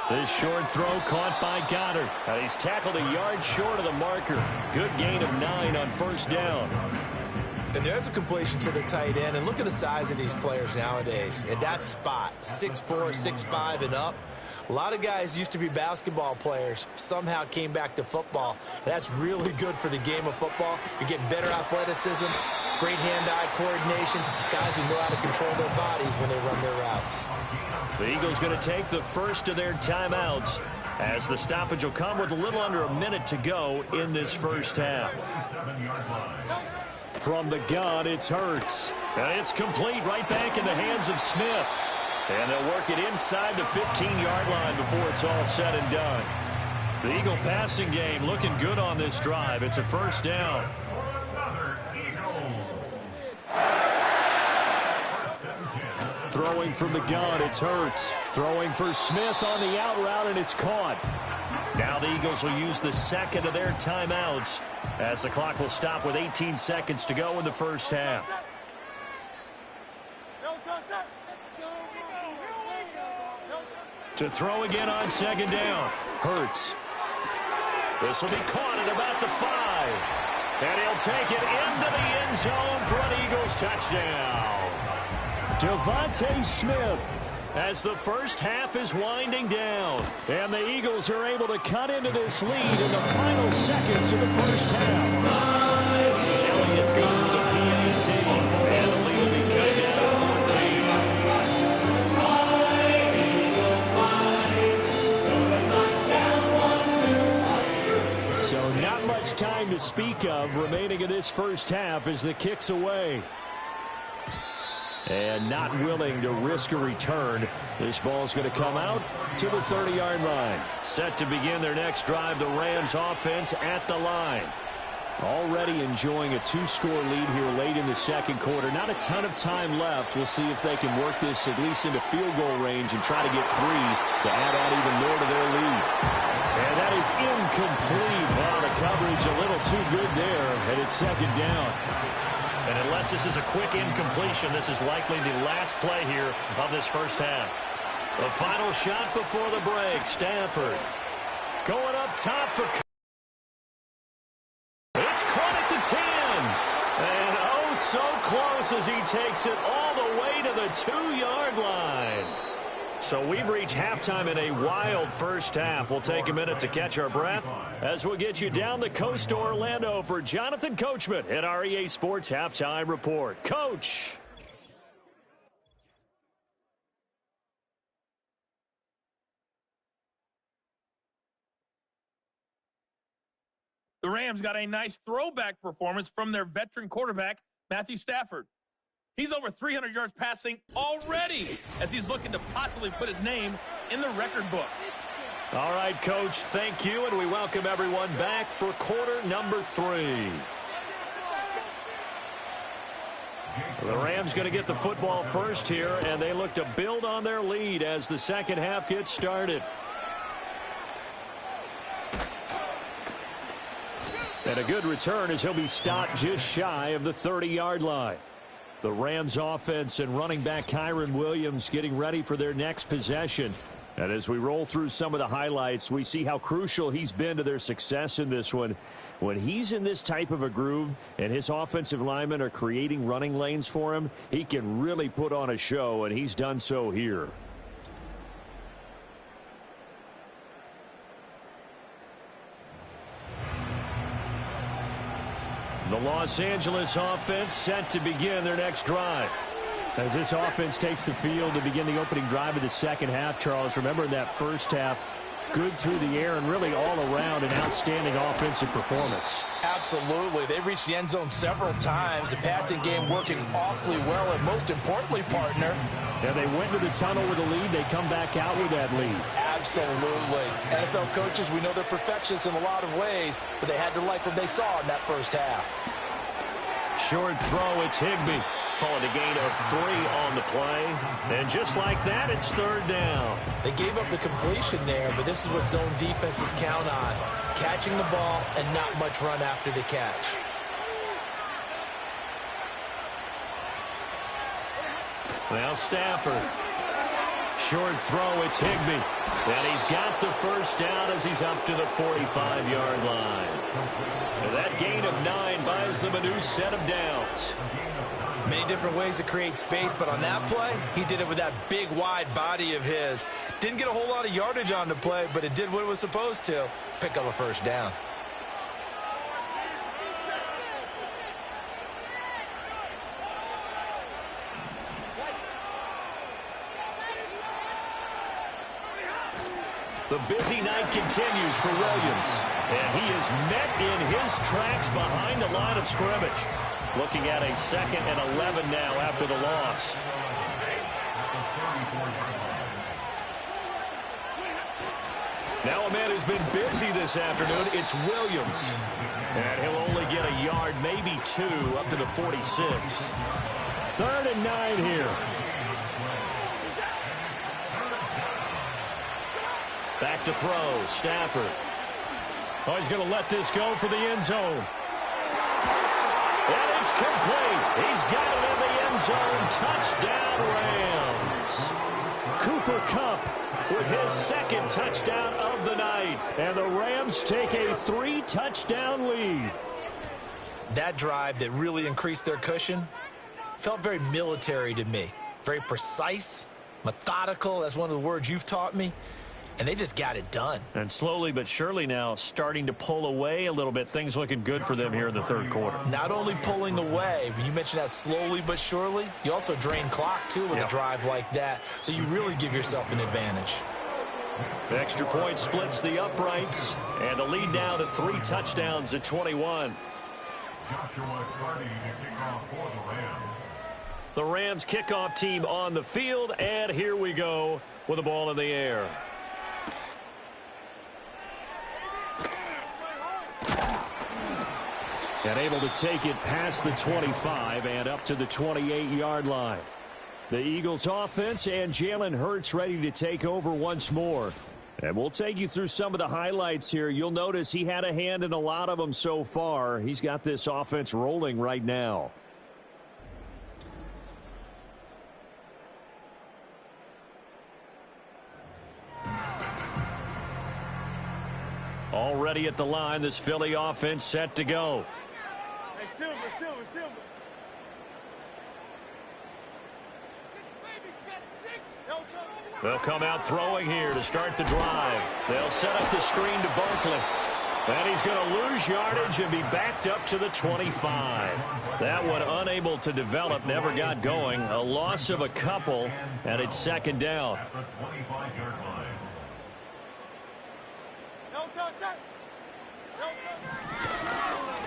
This short throw caught by Goddard. And he's tackled a yard short of the marker. Good gain of 9 on 1st down. And there's a completion to the tight end. And look at the size of these players nowadays. At that spot, 6'4", 6'5", and up. A lot of guys used to be basketball players, somehow came back to football. And that's really good for the game of football. You're getting better athleticism, great hand-eye coordination, guys who know how to control their bodies when they run their routes. The Eagles going to take the first of their timeouts as the stoppage will come with a little under a minute to go in this first half. From the gun, it's Hurts. And it's complete right back in the hands of Smith. And they'll work it inside the 15-yard line before it's all said and done. The Eagle passing game looking good on this drive. It's a 1st down. Throwing from the gun, it's Hurts. Throwing for Smith on the out route, and it's caught. Now the Eagles will use the 2nd of their timeouts as the clock will stop with 18 seconds to go in the first half. To throw again on 2nd down. Hurts. This will be caught at about the 5. And he'll take it into the end zone for an Eagles touchdown. Devontae Smith as the first half is winding down. And the Eagles are able to cut into this lead in the final seconds of the first half. Elliott good with the PAT. And the lead will be cut down to 14. So not much time to speak of remaining in this first half as the kick's away. And not willing to risk a return. This ball's going to come out to the 30-yard line. Set to begin their next drive, the Rams offense at the line. Already enjoying a 2-score lead here late in the second quarter. Not a ton of time left. We'll see if they can work this at least into field goal range and try to get 3 to add on even more to their lead. And that is incomplete. Wow, the coverage a little too good there, and it's 2nd down. And unless this is a quick incompletion, this is likely the last play here of this first half. The final shot before the break. Stafford going up top for... It's caught at the 10. And oh, so close as he takes it all the way to the 2-yard line. So we've reached halftime in a wild first half. We'll take a minute to catch our breath as we'll get you down the coast to Orlando for Jonathan Coachman at our EA Sports Halftime Report. Coach. The Rams got a nice throwback performance from their veteran quarterback, Matthew Stafford. He's over 300 yards passing already as he's looking to possibly put his name in the record book. All right, Coach, thank you, and we welcome everyone back for quarter number 3. The Rams going to get the football first here, and they look to build on their lead as the second half gets started. And a good return as he'll be stopped just shy of the 30-yard line. The Rams offense and running back Kyren Williams getting ready for their next possession. And as we roll through some of the highlights, we see how crucial he's been to their success in this one. When he's in this type of a groove and his offensive linemen are creating running lanes for him, he can really put on a show, and he's done so here. The Los Angeles offense set to begin their next drive. As this offense takes the field to begin the opening drive of the second half, Charles, remember in that first half, good through the air and really all around an outstanding offensive performance. Absolutely. They reached the end zone several times. The passing game working awfully well, and most importantly, partner. Yeah, they went to the tunnel with a lead. They come back out with that lead. Absolutely. NFL coaches, we know they're perfectionists in a lot of ways, but they had to like what they saw in that first half. Short throw, it's Higbee. Call it a gain of 3 on the play. And just like that, it's third down. They gave up the completion there, but this is what zone defenses count on. Catching the ball and not much run after the catch. Now Stafford. Short throw, it's Higbee. And he's got the first down as he's up to the 45-yard line. And that gain of 9 buys them a new set of downs. Many different ways to create space, but on that play, he did it with that big, wide body of his. Didn't get a whole lot of yardage on the play, but it did what it was supposed to. Pick up a first down. The busy night continues for Williams, and he is met in his tracks behind the line of scrimmage. Looking at a 2nd and 11 now after the loss. Now a man who's been busy this afternoon, it's Williams. And he'll only get a yard, maybe 2, up to the 46. 3rd and 9 here. Back to throw, Stafford. Oh, he's going to let this go for the end zone. And it's complete. He's got it in the end zone. Touchdown, Rams. Cooper Kupp with his 2nd touchdown of the night. And the Rams take a 3-touchdown lead. That drive that really increased their cushion felt very military to me. Very precise, methodical. That's one of the words you've taught me. And they just got it done. And slowly but surely now starting to pull away a little bit. Things looking good for them here in the 3rd quarter. Not only pulling away, but you mentioned that slowly but surely. You also drain clock, too, with a drive like that. So you really give yourself an advantage. The extra point splits the uprights. And the lead now to 3 touchdowns at 21. Joshua starting to kick off for the Rams. The Rams kickoff team on the field. And here we go with the ball in the air. And able to take it past the 25 and up to the 28-yard line. The Eagles offense and Jalen Hurts ready to take over once more. And we'll take you through some of the highlights here. You'll notice he had a hand in a lot of them so far. He's got this offense rolling right now. Already at the line, this Philly offense set to go. Hey, Silver. They'll come out throwing here to start the drive. They'll set up the screen to Barkley. And he's going to lose yardage and be backed up to the 25. That one unable to develop, never got going. A loss of a couple, and it's second down.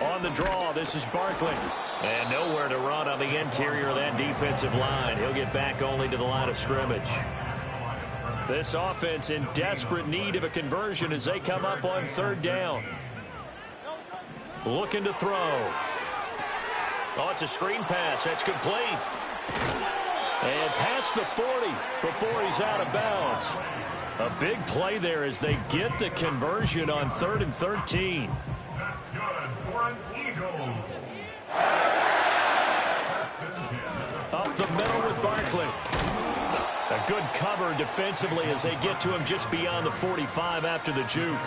On the draw, this is Barkley. And nowhere to run on the interior of that defensive line. He'll get back only to the line of scrimmage. This offense in desperate need of a conversion as they come up on third down. Looking to throw. Oh, it's a screen pass. That's complete. And past the 40 before he's out of bounds. A big play there as they get the conversion on 3rd and 13. That's good for an Eagles. Up the middle with Barkley. A good cover defensively as they get to him just beyond the 45 after the juke.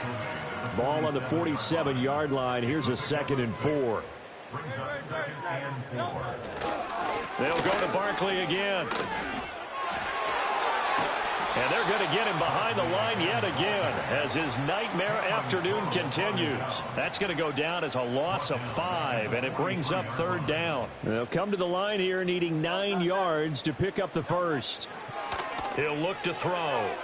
Ball on the 47-yard line. Here's a 2nd and 4. They'll go to Barkley again. And they're going to get him behind the line yet again as his nightmare afternoon continues. That's going to go down as a loss of 5, and it brings up third down. They'll come to the line here needing 9 yards to pick up the first. He'll look to throw.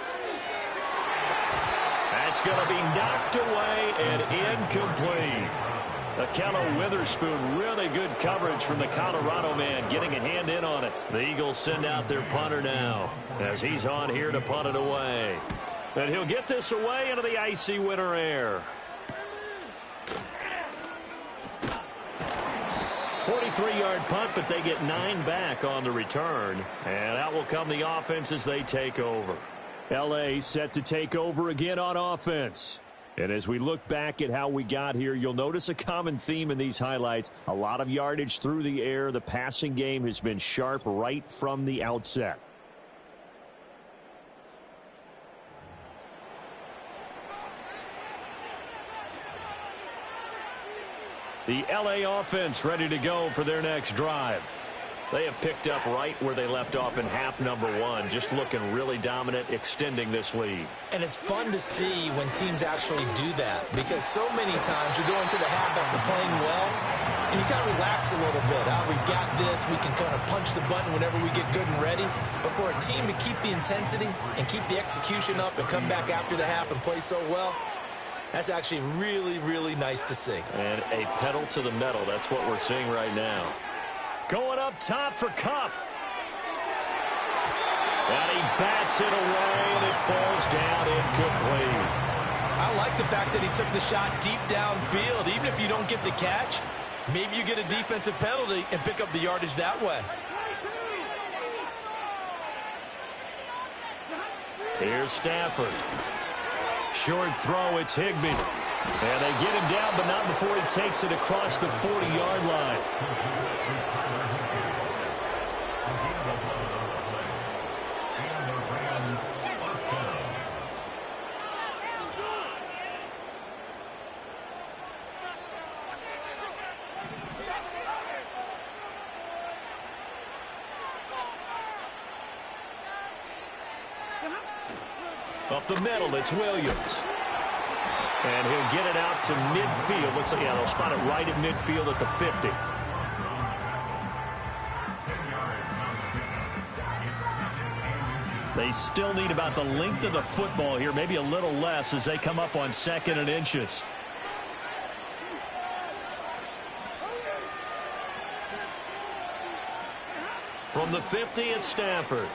That's going to be knocked away and incomplete. Akello Witherspoon, really good coverage from the Colorado man, getting a hand in on it. The Eagles send out their punter now as he's on here to punt it away. And he'll get this away into the icy winter air. 43-yard punt, but they get 9 back on the return. And out will come the offense as they take over. L.A. set to take over again on offense. And as we look back at how we got here, you'll notice a common theme in these highlights. A lot of yardage through the air. The passing game has been sharp right from the outset. The L.A. offense ready to go for their next drive. They have picked up right where they left off in half number 1, just looking really dominant, extending this lead. And it's fun to see when teams actually do that, because so many times you go into the half after playing well, and you kind of relax a little bit. We've got this. We can kind of punch the button whenever we get good and ready. But for a team to keep the intensity and keep the execution up and come back after the half and play so well, that's actually really, really nice to see. And a pedal to the metal. That's what we're seeing right now. Going up top for Kupp. And he bats it away, and it falls down incomplete. I like the fact that he took the shot deep downfield. Even if you don't get the catch, maybe you get a defensive penalty and pick up the yardage that way. Here's Stafford. Short throw, it's Higbee. And they get him down, but not before he takes it across the 40-yard line. Up the middle, it's Williams. And he'll get it out to midfield. Looks like, yeah, they'll spot it right at midfield at the 50. They still need about the length of the football here, maybe a little less as they come up on 2nd and inches. From the 50, it's Stafford.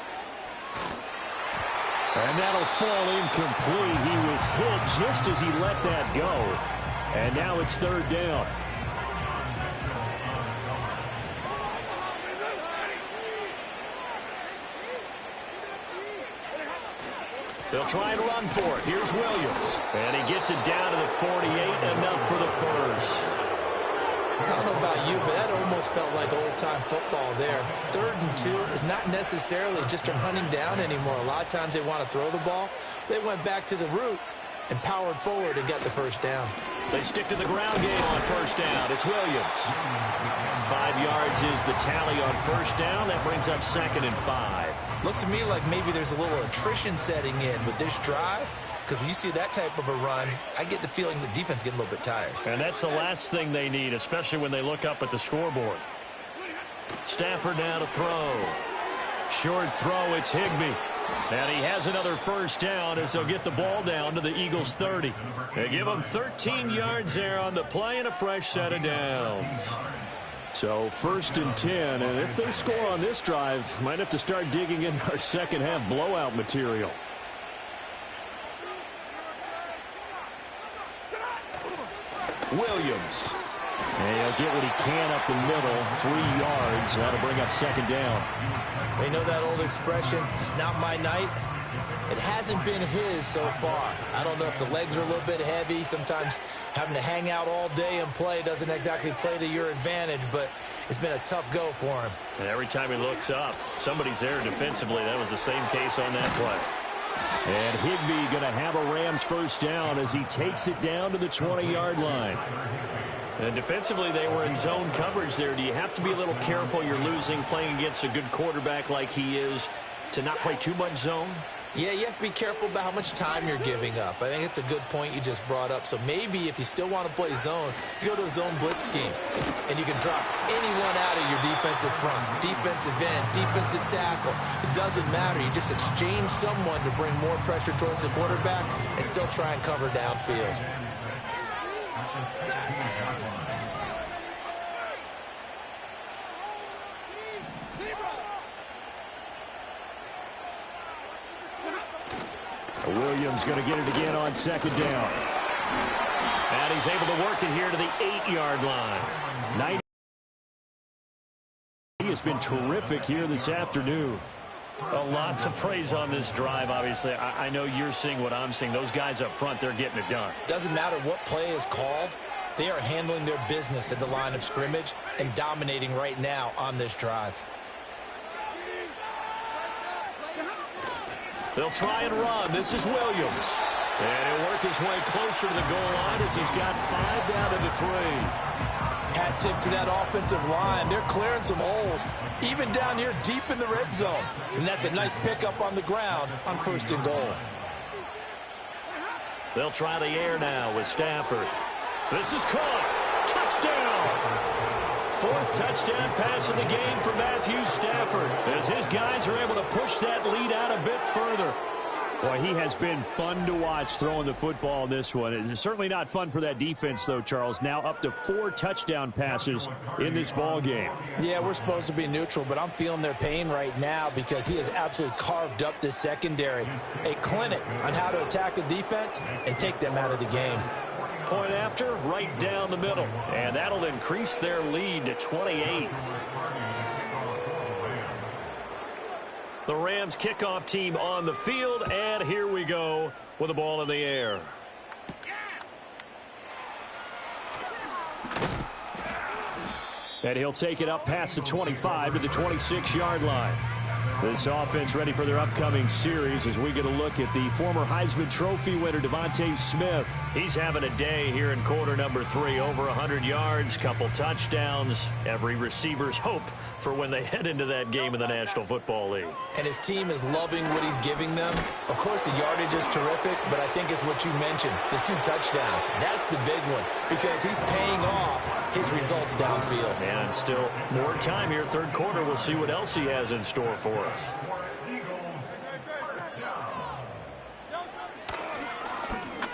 And that'll fall incomplete. He was hit just as he let that go. And now it's third down. They'll try and run for it. Here's Williams. And he gets it down to the 48, enough for the first. I don't know about you, but that almost felt like old-time football there. 3rd and 2 is not necessarily just a hunting down anymore. A lot of times they want to throw the ball. They went back to the roots and powered forward and got the first down. They stick to the ground game on first down. It's Williams. 5 yards is the tally on first down. That brings up 2nd and 5. Looks to me like maybe there's a little attrition setting in with this drive, because when you see that type of a run, I get the feeling the defense getting a little bit tired. And that's the last thing they need, especially when they look up at the scoreboard. Stafford now to throw. Short throw, it's Higbee. And he has another first down as they'll get the ball down to the Eagles' 30. They give them 13 yards there on the play and a fresh set of downs. So 1st and 10, and if they score on this drive, might have to start digging in our second half blowout material. Williams. And he'll get what he can up the middle, 3 yards. That'll bring up 2nd down. We know that old expression, it's not my night. It hasn't been his so far. I don't know if the legs are a little bit heavy. Sometimes having to hang out all day and play doesn't exactly play to your advantage, but it's been a tough go for him. And every time he looks up, somebody's there defensively. That was the same case on that play. And Higbee going to have a Rams first down as he takes it down to the 20-yard line. And defensively, they were in zone coverage there. Do you have to be a little careful? You're losing, playing against a good quarterback like he is, to not play too much zone? Yeah, you have to be careful about how much time you're giving up. I think it's a good point you just brought up. So maybe if you still want to play zone, you go to a zone blitz scheme, and you can drop anyone out of your defensive front, defensive end, defensive tackle. It doesn't matter. You just exchange someone to bring more pressure towards the quarterback and still try and cover downfield. Williams going to get it again on 2nd down. And he's able to work it here to the 8-yard line. He has been terrific here this afternoon. A lot to praise on this drive, obviously. I know you're seeing what I'm seeing. Those guys up front, they're getting it done. Doesn't matter what play is called. They are handling their business at the line of scrimmage and dominating right now on this drive. They'll try and run. This is Williams. And he'll work his way closer to the goal line as he's got 5 down to the 3. Hat tip to that offensive line. They're clearing some holes, even down here deep in the red zone. And that's a nice pickup on the ground on 1st and goal. They'll try the air now with Stafford. This is caught. Touchdown. 4th touchdown pass of the game for Matthew Stafford as his guys are able to push that lead out a bit further. Boy, he has been fun to watch throwing the football in this one. It's certainly not fun for that defense, though, Charles. Now up to 4 touchdown passes in this ball game. Yeah, we're supposed to be neutral, but I'm feeling their pain right now because he has absolutely carved up this secondary. A clinic on how to attack a defense and take them out of the game. Point after, right down the middle. And that'll increase their lead to 28. The Rams kickoff team on the field, and here we go with the ball in the air. And he'll take it up past the 25 to the 26-yard line. This offense ready for their upcoming series as we get a look at the former Heisman Trophy winner, Devontae Smith. He's having a day here in quarter number 3. Over 100 yards, couple touchdowns. Every receiver's hope for when they head into that game in the National Football League. And his team is loving what he's giving them. Of course, the yardage is terrific, but I think it's what you mentioned, the 2 touchdowns. That's the big one because he's paying off his results downfield. And still more time here, 3rd quarter. We'll see what else he has in store for us.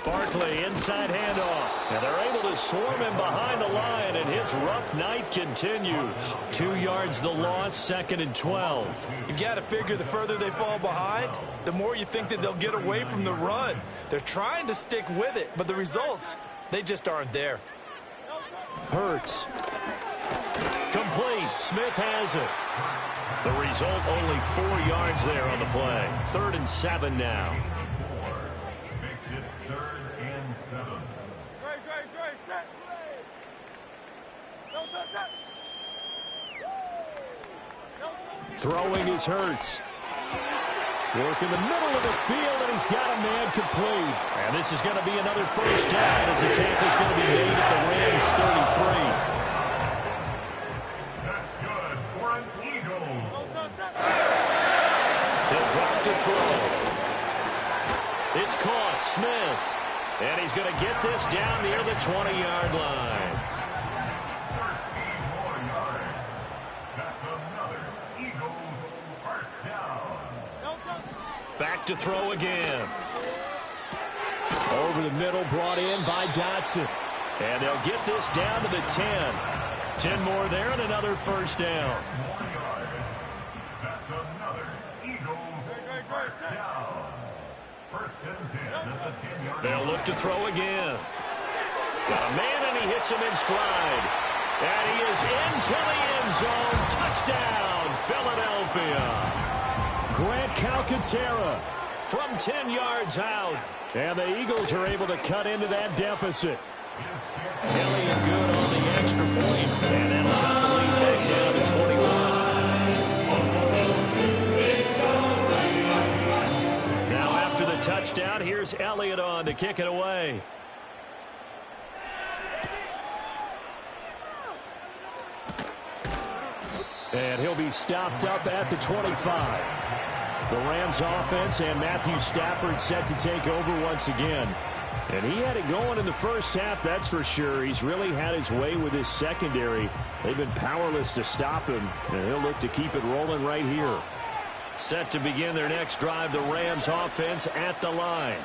Barkley, inside handoff. And they're able to swarm him behind the line, and his rough night continues. 2 yards the loss, 2nd and 12. You've got to figure the further they fall behind, the more you think that they'll get away from the run. They're trying to stick with it, but the results, they just aren't there. Hurts. Complete. Smith has it. The result, only 4 yards there on the play. 3rd and 7 now. Makes it 3rd and 7. Throwing is Hurts. Working the middle of the field, and he's got a man complete. And this is going to be another first down as the tackle's going to be made at the Rams 33. That's good for an Eagles. He'll drop to throw. It's caught, Smith. And he's going to get this down near the 20-yard line. 13 more yards. That's another Eagles first down. Back to throw again. Over the middle, brought in by Dotson. And they'll get this down to the 10. 10 more there and another first down. More yards. That's another Eagles first down. First and 10 at the 10-yard line. They'll look to throw again. Got a man, and he hits him in stride. And he is into the end zone. Touchdown, Philadelphia. Grant Calcaterra from 10 yards out. And the Eagles are able to cut into that deficit. Elliott good on the extra point. And that'll cut the lead back down to 21. Now after the touchdown, here's Elliott on to kick it away. And he'll be stopped up at the 25. The Rams offense and Matthew Stafford set to take over once again. And he had it going in the first half, that's for sure. He's really had his way with his secondary. They've been powerless to stop him, and he'll look to keep it rolling right here. Set to begin their next drive, the Rams offense at the line.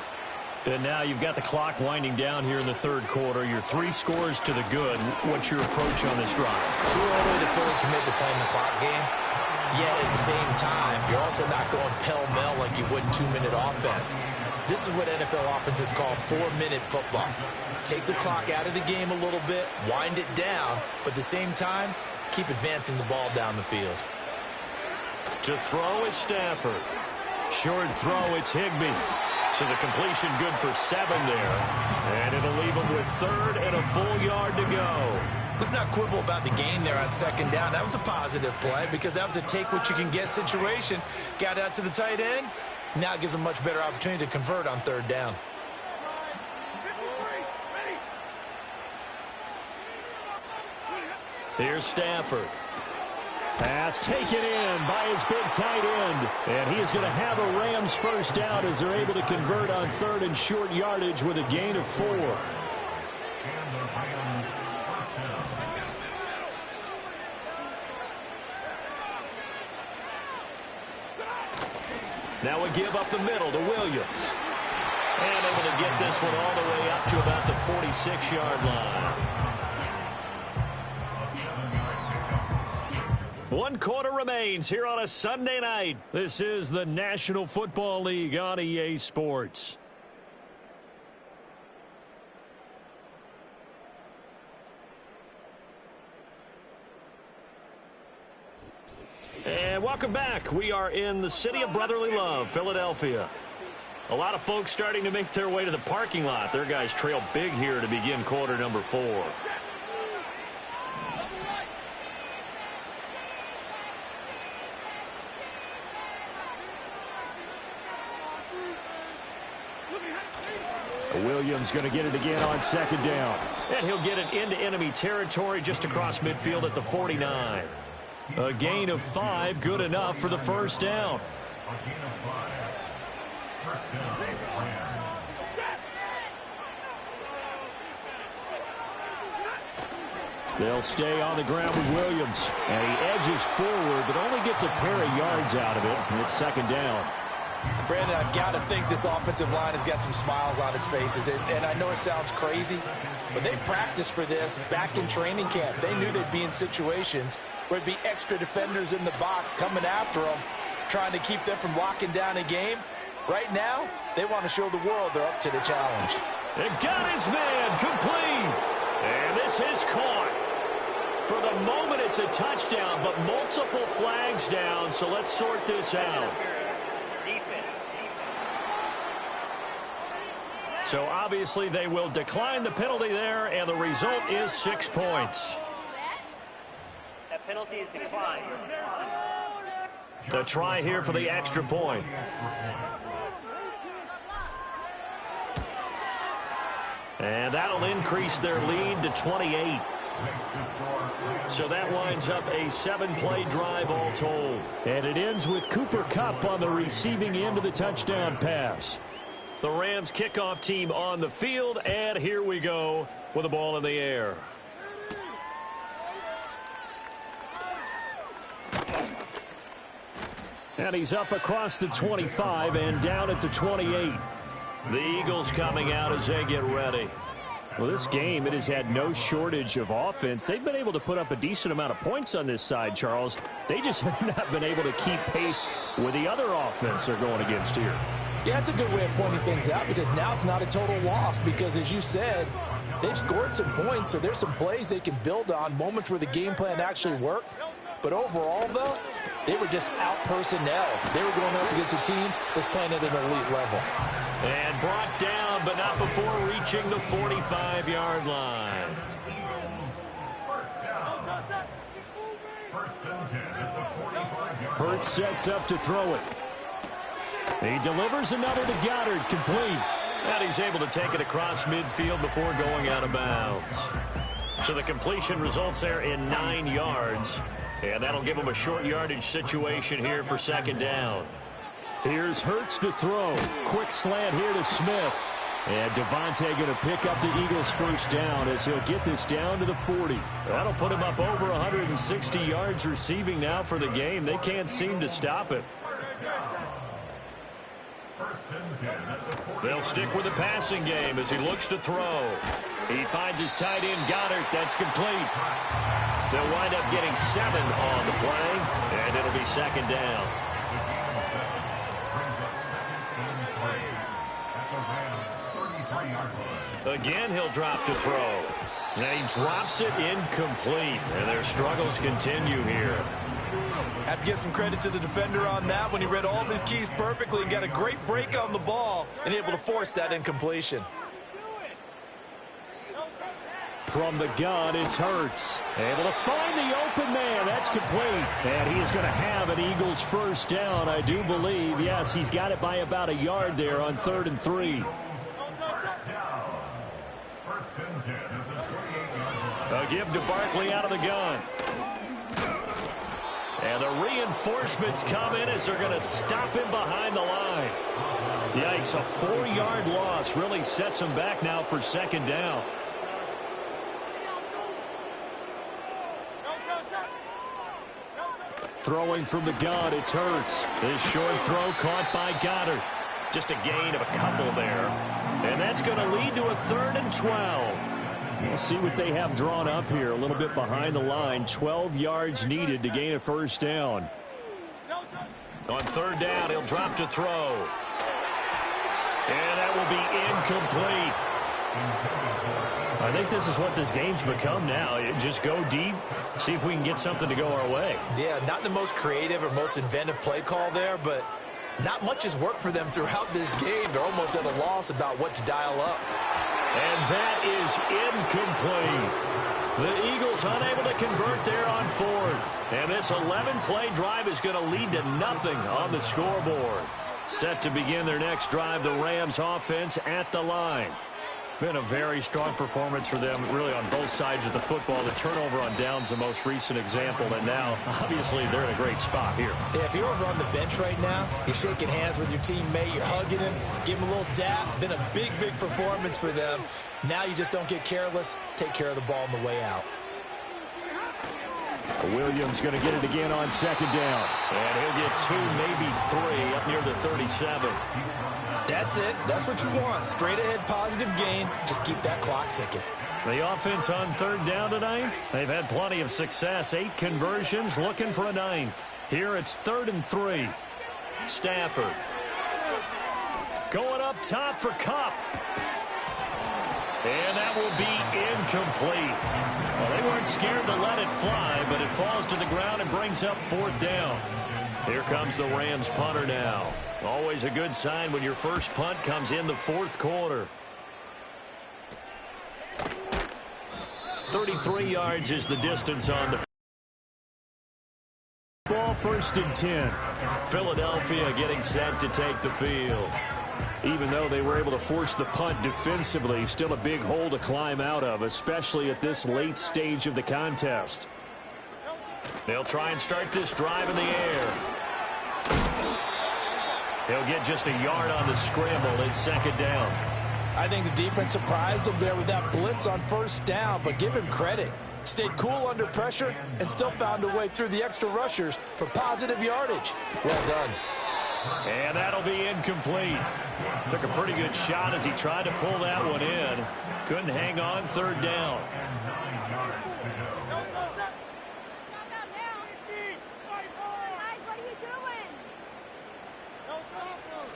And now you've got the clock winding down here in the third quarter. You're 3 scores to the good. What's your approach on this drive? Too early to fully commit to playing the clock game. Yet at the same time, you're also not going pell-mell like you would 2-minute offense. This is what NFL offenses call 4-minute football. Take the clock out of the game a little bit, wind it down, but at the same time, keep advancing the ball down the field. To throw is Stafford. Short throw, it's Higbee. So the completion good for 7 there. And it'll leave him with 3rd and a full yard to go. Let's not quibble about the gain there on 2nd down. That was a positive play because that was a take-what-you-can-get situation. Got out to the tight end. Now it gives them a much better opportunity to convert on 3rd down. Here's Stafford. Pass taken in by his big tight end. And he is going to have a Rams first down as they're able to convert on 3rd and short yardage with a gain of 4. Now we give up the middle to Williams. And able to get this one all the way up to about the 46-yard line. 1 quarter remains here on a Sunday night. This is the National Football League on EA Sports. And welcome back. We are in the city of brotherly love, Philadelphia. A lot of folks starting to make their way to the parking lot. Their guys trail big here to begin quarter number 4. Williams going to get it again on 2nd down. And he'll get it into enemy territory just across midfield at the 49. A gain of 5, good enough for the first down. They'll stay on the ground with Williams. And he edges forward, but only gets a pair of yards out of it. And it's 2nd down. Brandon, I've got to think this offensive line has got some smiles on its faces. And I know it sounds crazy, but they practiced for this back in training camp. They knew they'd be in situations where it'd be extra defenders in the box coming after them, trying to keep them from locking down a game. Right now, they want to show the world they're up to the challenge. And got his man complete. And this is caught. For the moment, it's a touchdown, but multiple flags down, so let's sort this out. So obviously they will decline the penalty there, and the result is 6 points. That penalty is declined. The try here for the extra point. And that'll increase their lead to 28. So that winds up a 7-play drive all told. And it ends with Cooper Kupp on the receiving end of the touchdown pass. The Rams kickoff team on the field, and here we go with the ball in the air. And he's up across the 25 and down at the 28. The Eagles coming out as they get ready. Well, this game, it has had no shortage of offense. They've been able to put up a decent amount of points on this side, Charles. They just have not been able to keep pace with the other offense they're going against here. Yeah, it's a good way of pointing things out because now it's not a total loss because, as you said, they've scored some points, so there's some plays they can build on, moments where the game plan actually worked. But overall, though, they were just out-personnel. They were going up against a team that's playing at an elite level. And brought down, but not before reaching the 45-yard line. Hurts sets up to throw it. He delivers another to Goddard, complete. And he's able to take it across midfield before going out of bounds. So the completion results there in 9 yards. And that'll give him a short yardage situation here for second down. Here's Hurts to throw. Quick slant here to Smith. And Devontae going to pick up the Eagles' first down as he'll get this down to the 40. That'll put him up over 160 yards receiving now for the game. They can't seem to stop it. They'll stick with the passing game as he looks to throw. He finds his tight end, Goddard. That's complete. They'll wind up getting 7 on the play, and it'll be second down. Again, he'll drop to throw. And he drops it incomplete. And their struggles continue here. Have to give some credit to the defender on that when he read all of his keys perfectly and got a great break on the ball and able to force that incompletion. From the gun, it's Hurts. Able to find the open man. That's complete. And he is going to have an Eagles first down, I do believe. Yes, he's got it by about a yard there on 3rd and 3. A give to Barkley out of the gun. And the reinforcements come in as they're going to stop him behind the line. Yikes, a 4-yard loss really sets him back now for second down. Throwing from the gun, it's Hurts. This short throw caught by Goddard. Just a gain of a couple there. And that's going to lead to a 3rd and 12. We'll see what they have drawn up here. A little bit behind the line. 12 yards needed to gain a first down. On 3rd down, he'll drop to throw. And that will be incomplete. I think this is what this game's become now. Just go deep, see if we can get something to go our way. Yeah, not the most creative or most inventive play call there, but not much has worked for them throughout this game. They're almost at a loss about what to dial up. And that is incomplete. The Eagles unable to convert there on 4th. And this 11-play drive is going to lead to nothing on the scoreboard. Set to begin their next drive, the Rams offense at the line. Been a very strong performance for them, really, on both sides of the football. The turnover on downs, the most recent example, and now, obviously, they're in a great spot here. Yeah, if you're over on the bench right now, you're shaking hands with your teammate, you're hugging him, give him a little dap. Been a big, big performance for them. Now you just don't get careless. Take care of the ball on the way out. Williams going to get it again on second down. And he'll get 2, maybe 3 up near the 37. That's it. That's what you want. Straight ahead positive gain. Just keep that clock ticking. The offense on 3rd down tonight. They've had plenty of success. 8 conversions, looking for a 9th. Here it's 3rd and 3. Stafford. Going up top for Kupp. And that will be incomplete. Well, they weren't scared to let it fly, but it falls to the ground and brings up 4th down. Here comes the Rams punter now. Always a good sign when your first punt comes in the 4th quarter. 33 yards is the distance on the ball 1st and 10. Philadelphia getting set to take the field. Even though they were able to force the punt defensively, still a big hole to climb out of, especially at this late stage of the contest. They'll try and start this drive in the air. He'll get just a yard on the scramble. It's 2nd down. I think the defense surprised him there with that blitz on 1st down, but give him credit. Stayed cool under pressure and still found a way through the extra rushers for positive yardage. Well done. And that'll be incomplete. Took a pretty good shot as he tried to pull that one in. Couldn't hang on. 3rd down.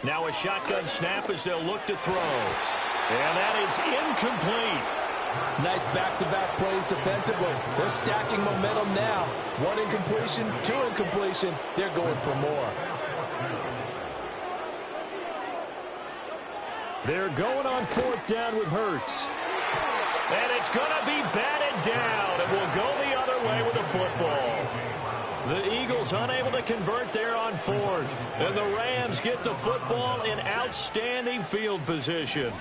Now a shotgun snap as they'll look to throw. And that is incomplete. Nice back-to-back plays defensively. They're stacking momentum now. 1 incompletion, 2 incompletion. They're going for more. They're going on 4th down with Hurts. And it's going to be batted down. It will go the other way with the football. The Eagles unable to convert there on 4th. And the Rams get the football in outstanding field position.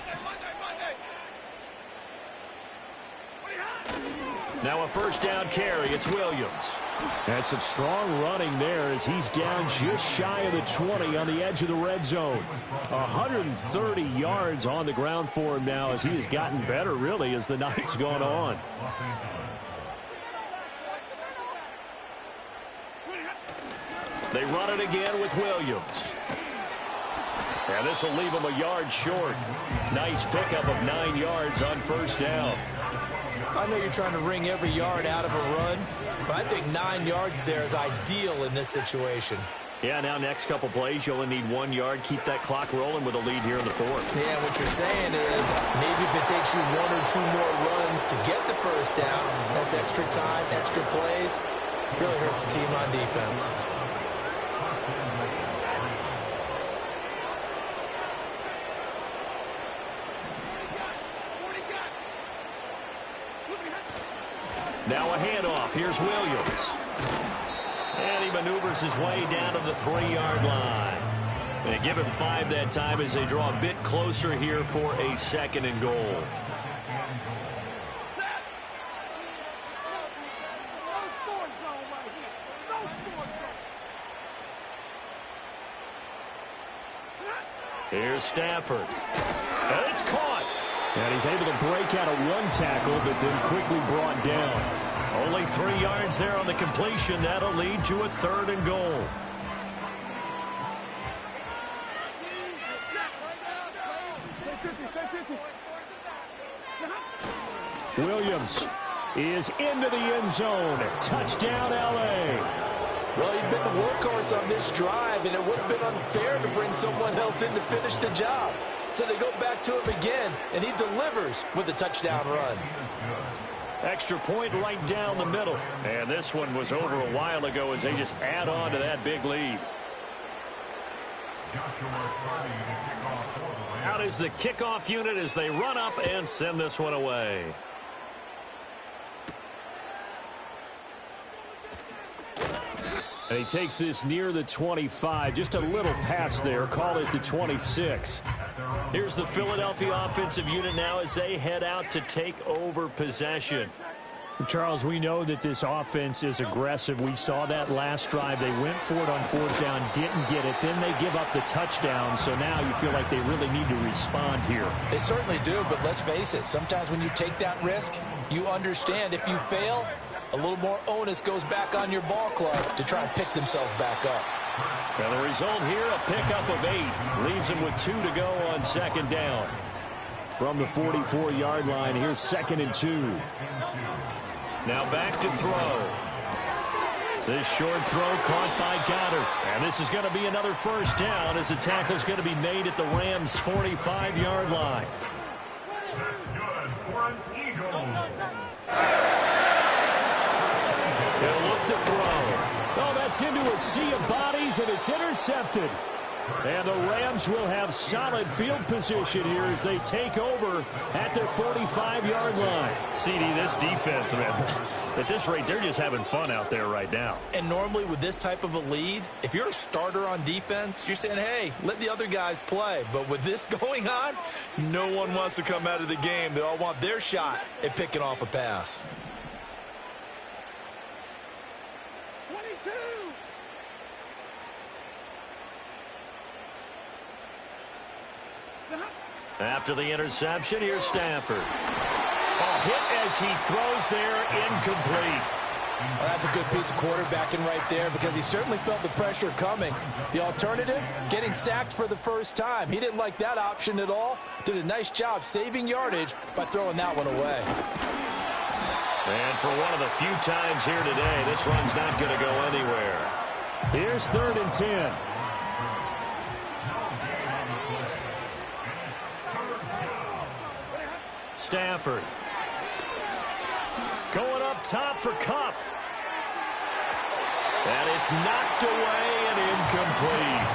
Now a 1st down carry. It's Williams. That's some strong running there as he's down just shy of the 20 on the edge of the red zone. 130 yards on the ground for him now as he has gotten better, really, as the night's gone on. They run it again with Williams. And this will leave him a yard short. Nice pickup of 9 yards on 1st down. I know you're trying to wring every yard out of a run, but I think 9 yards there is ideal in this situation. Yeah, now next couple plays, you only need 1 yard. Keep that clock rolling with a lead here in the 4th. Yeah, what you're saying is maybe if it takes you 1 or 2 more runs to get the 1st down, that's extra time, extra plays. Really hurts the team on defense. Now a handoff. Here's Williams. And he maneuvers his way down to the 3-yard line. They give him 5 that time as they draw a bit closer here for a 2nd and goal. Here's Stafford. And it's caught. And he's able to break out of 1 tackle, but then quickly brought down. Only 3 yards there on the completion. That'll lead to a 3rd and goal. Williams is into the end zone. Touchdown, L.A. Well, he'd been the workhorse on this drive, and it would have been unfair to bring someone else in to finish the job. So they go back to him again, and he delivers with a touchdown run. Extra point right down the middle. And this one was over a while ago as they just add on to that big lead. Out is the kickoff unit as they run up and send this one away. And he takes this near the 25. Just a little pass there. Call it the 26. Here's the Philadelphia offensive unit now as they head out to take over possession. Charles, we know that this offense is aggressive. We saw that last drive. They went for it on 4th down, didn't get it. Then they give up the touchdown. So now you feel like they really need to respond here. They certainly do, but let's face it. Sometimes when you take that risk, you understand if you fail, a little more onus goes back on your ball club to try and pick themselves back up. Well, the result here, a pickup of 8. Leaves them with 2 to go on 2nd down. From the 44-yard line, here's 2nd and 2. Now back to throw. This short throw caught by Goddard. And this is going to be another 1st down as the tackle is going to be made at the Rams' 45-yard line. Good for an Eagles. He'll look to throw. Oh, that's into a sea of bodies, and it's intercepted. And the Rams will have solid field position here as they take over at their 45-yard line. CD, this defense, man, at this rate, they're just having fun out there right now. And normally with this type of a lead, if you're a starter on defense, you're saying, hey, let the other guys play. But with this going on, no one wants to come out of the game. They all want their shot at picking off a pass. After the interception, here's Stafford. A hit as he throws there, incomplete. Well, that's a good piece of quarterbacking right there because he certainly felt the pressure coming. The alternative, getting sacked for the first time. He didn't like that option at all. Did a nice job saving yardage by throwing that one away. And for one of the few times here today, this run's not going to go anywhere. Here's 3rd and 10. Stafford. Going up top for Kupp. And it's knocked away and incomplete.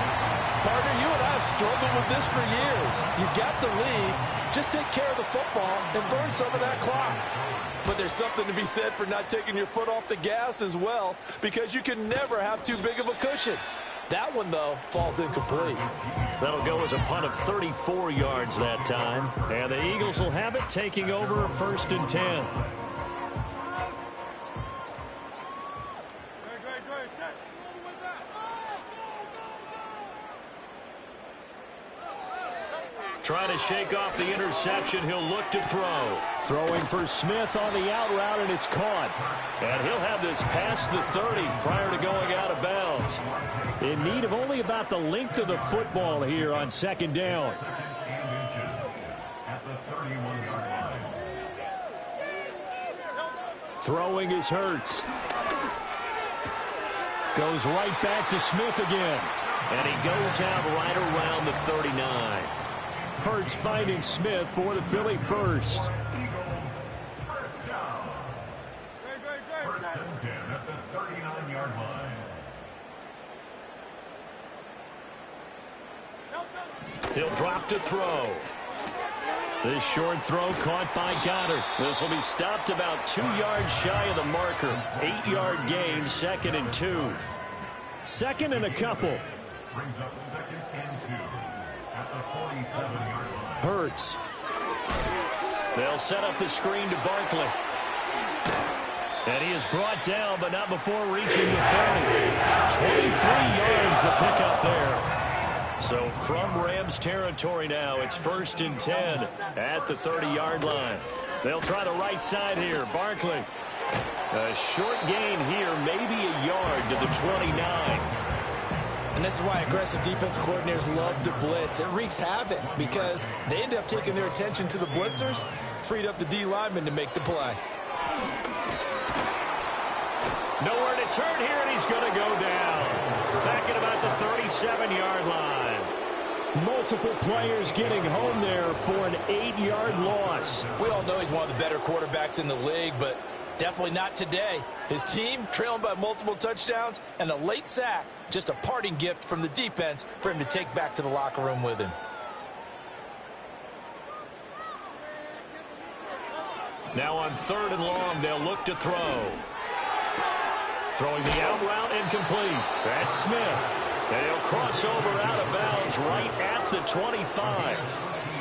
Partner, you and I have struggled with this for years. You've got the lead. Just take care of the football and burn some of that clock. But there's something to be said for not taking your foot off the gas as well, because you can never have too big of a cushion. That one, though, falls incomplete. That'll go as a punt of 34 yards that time. And the Eagles will have it, taking over 1st and 10. Trying to shake off the interception. He'll look to throw. Throwing for Smith on the out route, and it's caught. And he'll have this past the 30 prior to going out of bounds. In need of only about the length of the football here on 2nd down. Throwing is Hurts. Goes right back to Smith again. And he goes out right around the 39. Hurts finding Smith for the Philly first. First and 10 at the 39-yard line. He'll drop to throw. This short throw caught by Goddard. This will be stopped about 2 yards shy of the marker. 8-yard gain, 2nd and 2. 2nd and a couple. Brings up 2nd and 2 at the 47-yard line. Hurts. They'll set up the screen to Barkley. And he is brought down, but not before reaching the 30. 23 yards the pickup there. So from Rams territory now, it's 1st and 10 at the 30-yard line. They'll try the right side here. Barkley. A short gain here, maybe a yard to the 29. And this is why aggressive defense coordinators love to blitz. It wreaks havoc because they end up taking their attention to the blitzers, freed up the D lineman to make the play. Nowhere to turn here, and he's going to go down. Back at about the 37-yard line. Multiple players getting home there for an 8-yard loss. We all know he's one of the better quarterbacks in the league, but definitely not today. His team trailing by multiple touchdowns and a late sack. Just a parting gift from the defense for him to take back to the locker room with him. Now on 3rd and long, they'll look to throw. Throwing the out route incomplete. That's Smith. And he'll cross over out of bounds right at the 25.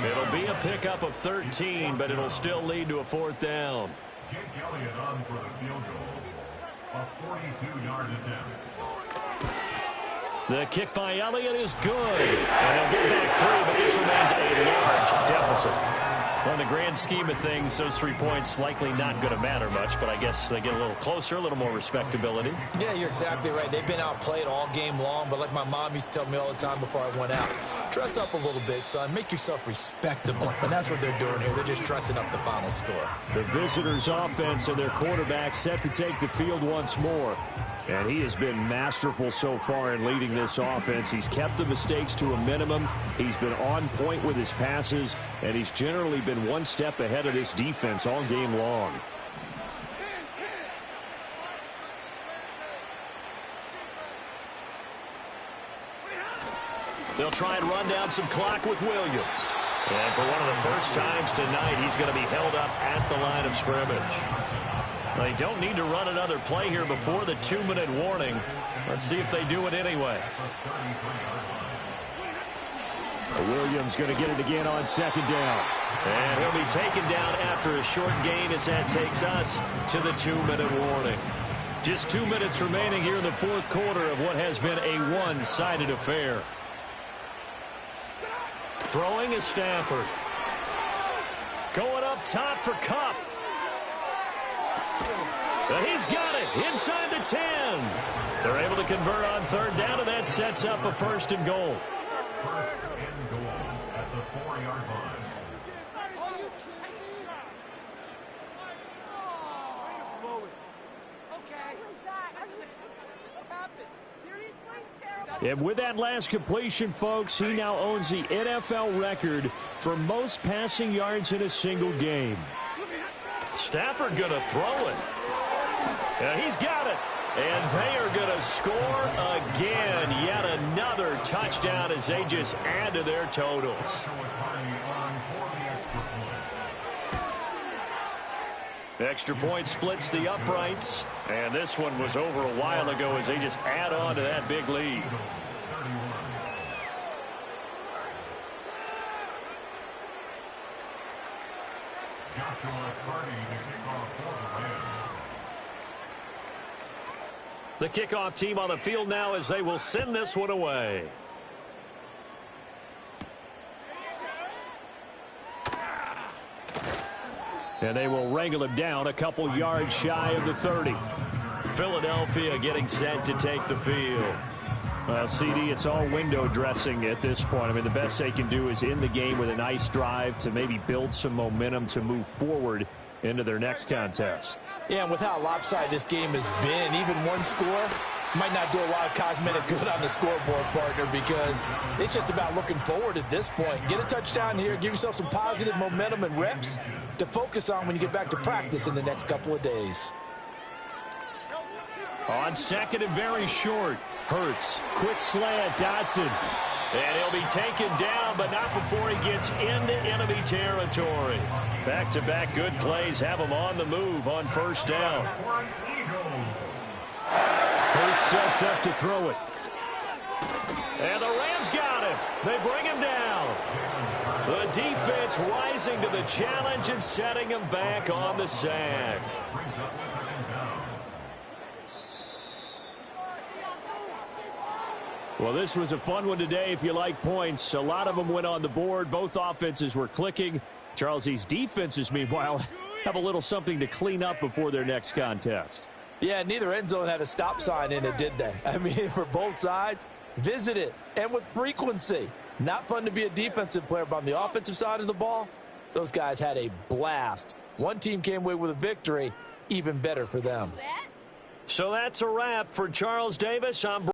It'll be a pickup of 13, but it'll still lead to a 4th down. Jake Elliott on for the field goal. A 42-yard attempt. The kick by Elliott is good. And he'll get back 3, but this remains a large deficit. Well, in the grand scheme of things, those 3 points likely not going to matter much, but I guess they get a little closer, a little more respectability. Yeah, you're exactly right. They've been outplayed all game long, but like my mom used to tell me all the time before I went out, dress up a little bit, son. Make yourself respectable. And that's what they're doing here. They're just dressing up the final score. The visitors' offense and their quarterback set to take the field once more. And he has been masterful so far in leading this offense. He's kept the mistakes to a minimum. He's been on point with his passes, and he's generally been one step ahead of this defense all game long. They'll try and run down some clock with Williams. And for one of the first times tonight, he's going to be held up at the line of scrimmage. They don't need to run another play here before the 2-minute warning. Let's see if they do it anyway. Williams going to get it again on second down. And he'll be taken down after a short gain as that takes us to the 2-minute warning. Just 2 minutes remaining here in the fourth quarter of what has been a one-sided affair. Throwing is Stafford. Going up top for Kupp. And he's got it inside the 10. They're able to convert on third down, and that sets up a first and goal. First and goal at the 4-yard line. And with that last completion, folks, he now owns the NFL record for most passing yards in a single game. Stafford going to throw it. And he's got it. And they are going to score again. Yet another touchdown as they just add to their totals. Extra point splits the uprights. And this one was over a while ago as they just add on to that big lead. The kickoff team on the field now as they will send this one away. And they will wrangle him down a couple yards shy of the 30. Philadelphia getting set to take the field. Well, CD, it's all window dressing at this point. I mean, the best they can do is end the game with a nice drive to maybe build some momentum to move forward into their next contest. Yeah, and with how lopsided this game has been, even one score might not do a lot of cosmetic good on the scoreboard, partner, because it's just about looking forward at this point. Get a touchdown here, give yourself some positive momentum and reps to focus on when you get back to practice in the next couple of days. On second and very short, Hurts, quick slant, Dotson. And he'll be taken down, but not before he gets into enemy territory. Back-to-back good plays have him on the move on first down. Hurts sets up to throw it. And the Rams got him. They bring him down. The defense rising to the challenge and setting him back on the sack. Well, this was a fun one today if you like points. A lot of them went on the board. Both offenses were clicking. Charles, these defenses, meanwhile, have a little something to clean up before their next contest. Yeah, neither end zone had a stop sign in it, did they? I mean, for both sides, visit it, and with frequency. Not fun to be a defensive player, but on the offensive side of the ball, those guys had a blast. One team came away with a victory, even better for them. So that's a wrap for Charles Davis. I'm